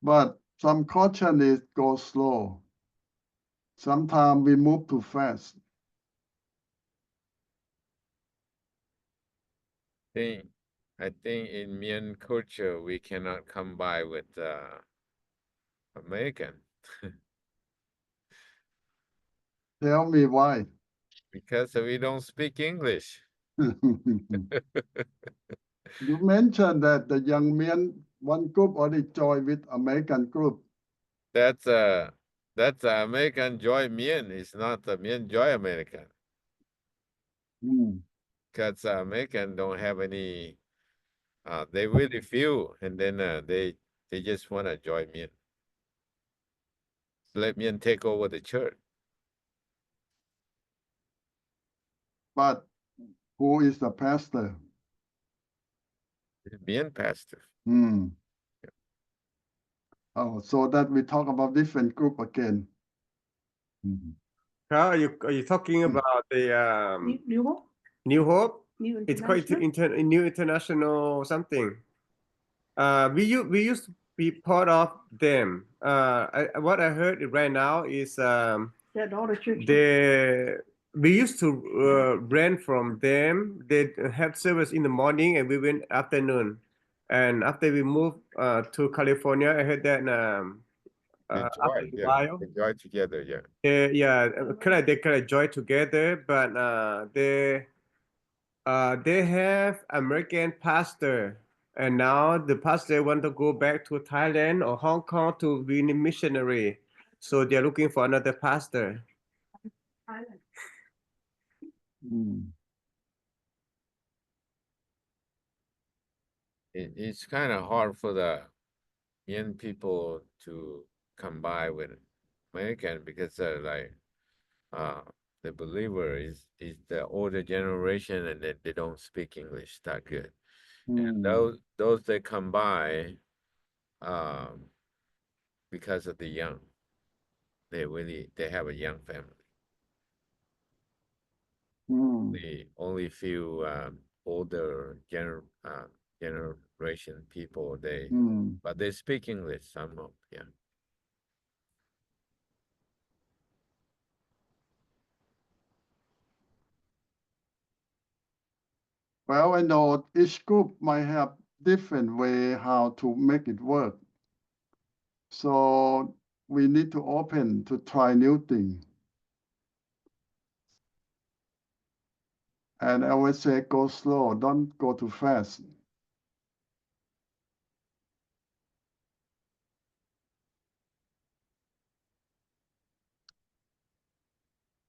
But some caution is go slow. Sometimes we move too fast. I think in Mien culture we cannot combine with American Tell me why. because we don't speak English. You mentioned that the young men, one group already joined with American group. That's American Joy Mien. It's not the Mien Joy American. Because American don't have any. They really few, and then they just want to join Mien. Let Mien take over the church. But who is the pastor? Mien pastor. Oh, so that we talk about different group again. How are you talking about the New Hope, New Hope? New It's quite International. New International something. We used to be part of them. What I heard right now is That all the church. we used to rent from them. They have service in the morning and we went afternoon. And after we moved to California, I heard that after a while, They join together, yeah. they kind of join together, but they have American pastor, and now the pastor want to go back to Thailand or Hong Kong to be a missionary, so they're looking for another pastor. It's kind of hard for the young people to combine with American because the believer is the older generation and they don't speak English that good. And those they combine because of the young. They have a young family. Only few older generation people but they speak English somehow, yeah. Well, I know each group might have different way how to make it work. So we need to open to try new things. And I always say go slow, don't go too fast.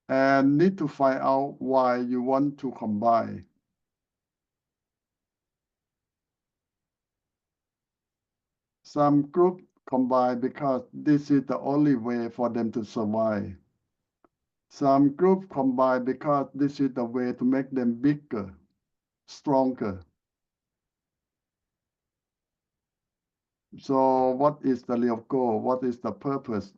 And need to find out why you want to combine. Some group combine because this is the only way for them to survive. Some group combine because this is the way to make them bigger, stronger. So what is the real goal? What is the purpose?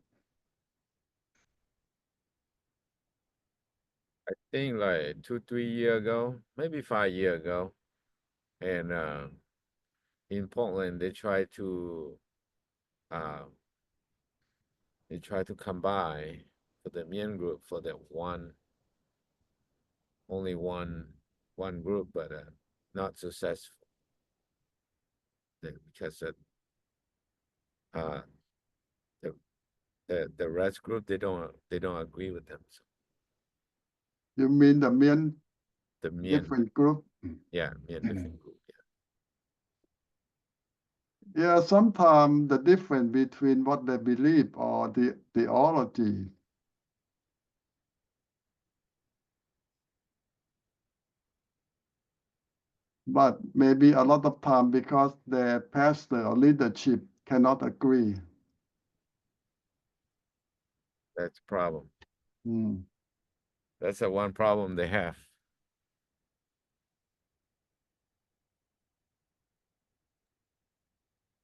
I think like 2-3 years ago, maybe 5 years ago, and in Portland they try to combine for the Mien group for the only one group, but not successful because the rest group they don't agree with them. So You mean the Mien the Mien, different group? yeah, Mien different group, yeah. Yeah, sometimes the difference between what they believe or the theology. But maybe a lot of time because their pastor or leadership cannot agree. That's a problem. That's the one problem they have.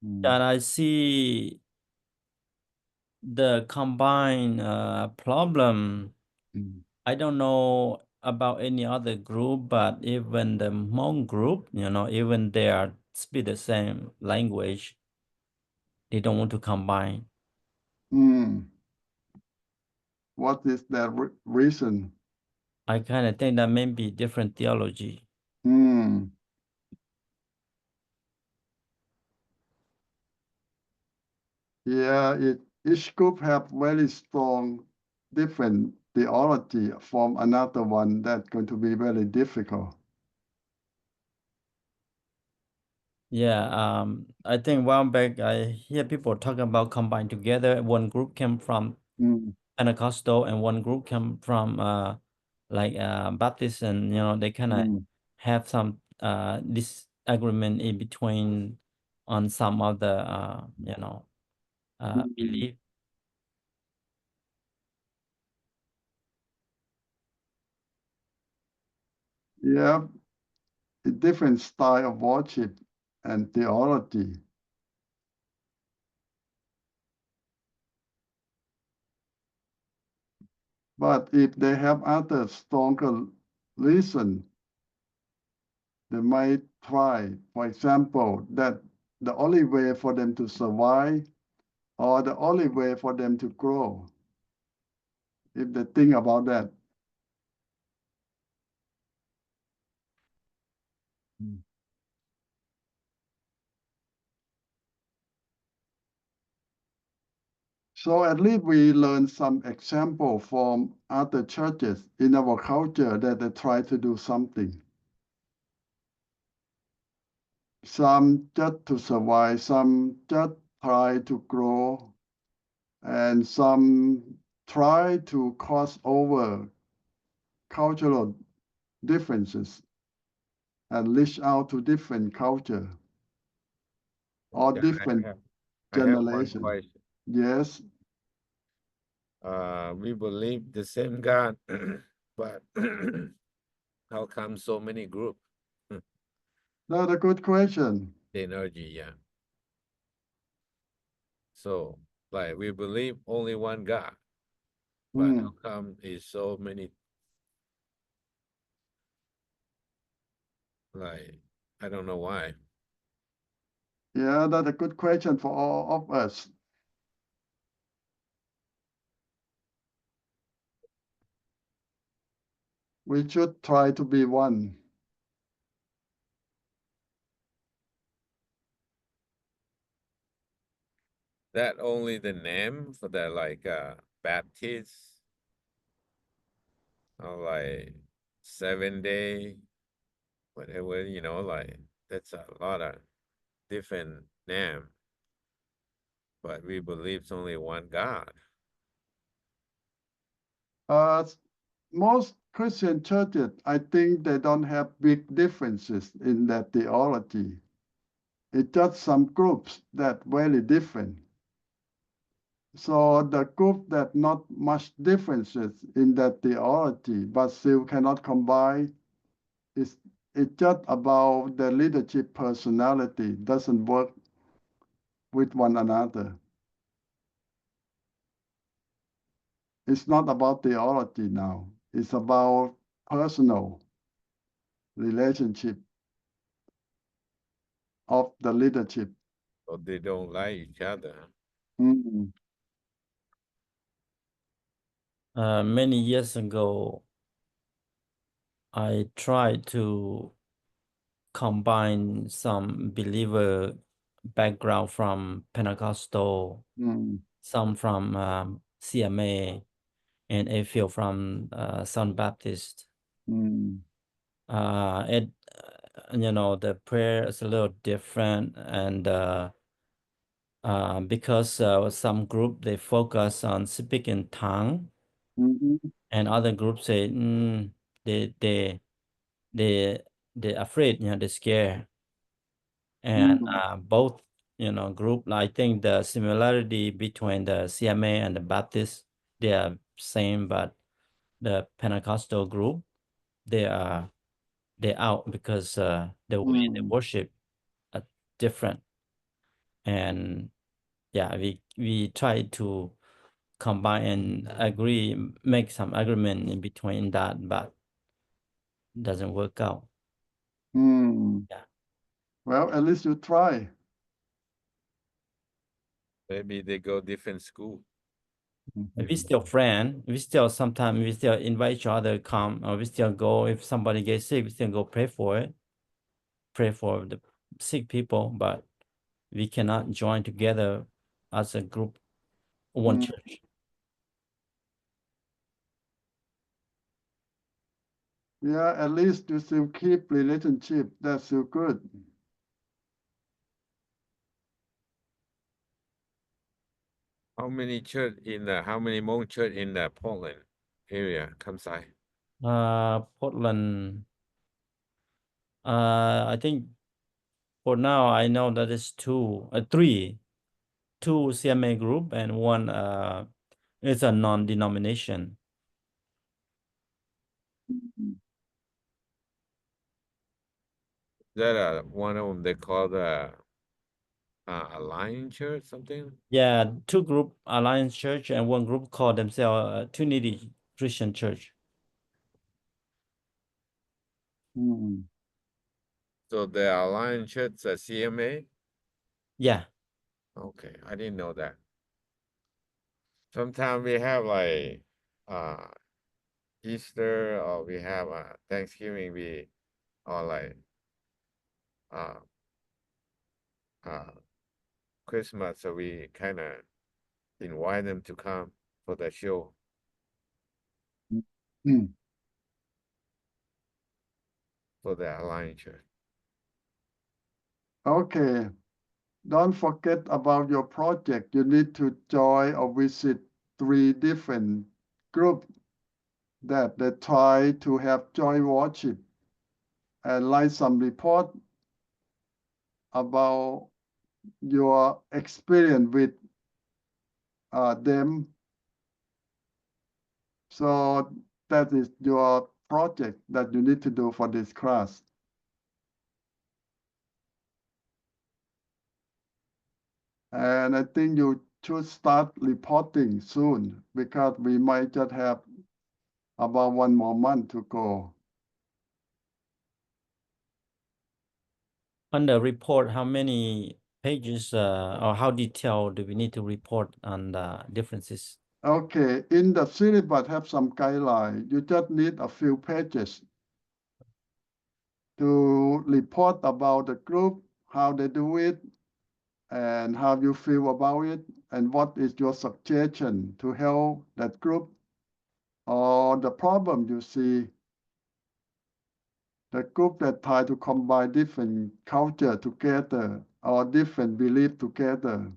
That I see the combined problem. I don't know about any other group, but even the Hmong group, even they are speak the same language, they don't want to combine. What is that reason? I kind of think that may be different theology. Yeah, each group have very strong different theology from another one that's going to be very difficult. Yeah, I think a while back I hear people talking about combine together. One group came from Pentecostal and one group came from Baptist, and they kind of have some disagreement in between on some of the belief. Yeah, a different style of worship and theology. But if they have other stronger reason, they might try, for example, that the only way for them to survive or the only way for them to grow, if they think about that. So at least we learn some example from other churches in our culture that they try to do something. Some just to survive, some just try to grow, and some try to cross over cultural differences and reach out to different culture or Yeah, different I have one generation. question. Yes. We believe the same God, but how come so many groups? That's a good question. The energy, yeah. So, like, we believe only one God, but how come is so many? Like, I don't know why. Yeah, that's a good question for all of us. We should try to be one. That only the name for the Baptist or like 7 day, whatever, like that's a lot of different name. But we believe it's only one God. Most Christian churches, I think they don't have big differences in that theology. It's just some groups that very different. So the group that not much differences in that theology, but still cannot combine, it's just about the leadership personality doesn't work with one another. It's not about theology now. It's about personal relationship of the leadership. So they don't like each other. Many years ago, I tried to combine some believer background from Pentecostal, some from CMA, and a few from Southern Baptist. The prayer is a little different, and because some group they focus on speaking tongue, and other groups say they they're afraid, they're scared, and both group. I think the similarity between the CMA and the Baptist, they are same, but the Pentecostal group, they're out because the way they worship are different, and yeah, we try to combine and agree, make some agreement in between that, but doesn't work out. Yeah. Well, at least you try. Maybe they go different school. We still friend. We still sometimes we still invite each other come, or we still go if somebody gets sick. We still go pray for it, pray for the sick people. But we cannot join together as a group, one Mm. church. Yeah, at least you still keep relationship. That's still good. How many church in the how many Hmong church in the Portland area? Kamsai. Portland. I think for now I know that it's three CMA group and one it's a non-denomination. That one of them they call the Alliance Church something. Yeah, two group Alliance Church and one group called themselves Trinity Christian Church. Mm. So the Alliance Church, the CMA. Yeah. Okay, I didn't know that. Sometimes we have like Easter or we have Thanksgiving. We or like Christmas, so we kind of invite them to come for the show. Mm. For the Alliance Church. Okay. Don't forget about your project. You need to join or visit 3 different groups that they try to have joy worship and write some report about your experience with them. So that is your project that you need to do for this class. And I think you should start reporting soon because we might just have about 1 more month to go. On the report, how many pages or how detailed do we need to report on the differences? Okay, in the syllabus have some guideline. You just need a few pages to report about the group, how they do it, and how you feel about it, and what is your suggestion to help that group, or the problem you see. The group that try to combine different culture together or different belief together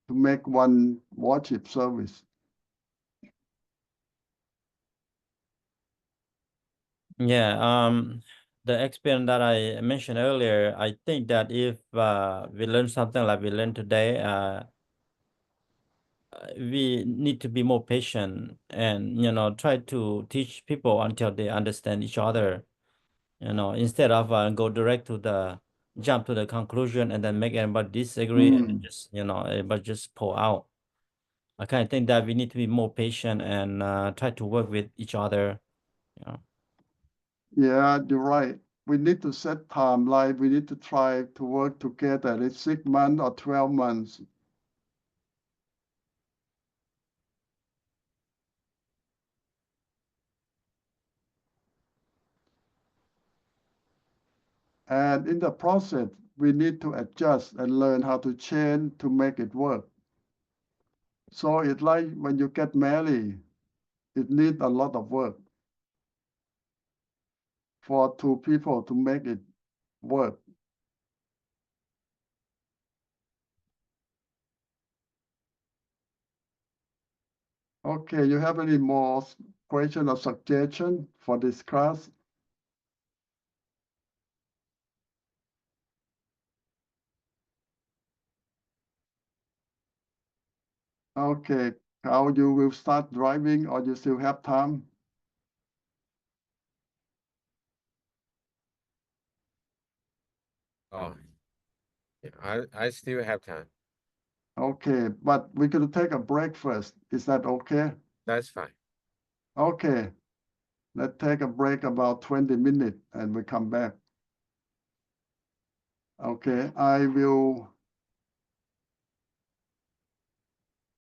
to make one worship service. Yeah, the experience that I mentioned earlier, I think that if we learn something like we learned today, we need to be more patient and try to teach people until they understand each other. Instead of jump to the conclusion and then make everybody disagree and just everybody just pull out. I kind of think that we need to be more patient and try to work with each other. Yeah, you're right. We need to set timeline. We need to try to work together. It's 6 months or 12 months. And in the process, we need to adjust and learn how to change to make it work. So it's like when you get married, it needs a lot of work for 2 people to make it work. Okay, you have any more question or suggestion for this class? Okay, how you will start driving or you still have time? Oh, yeah, I still have time. Okay, but we're going to take a break first. Is that okay? That's fine. Okay, let's take a break about 20 minutes and we come back. Okay, I will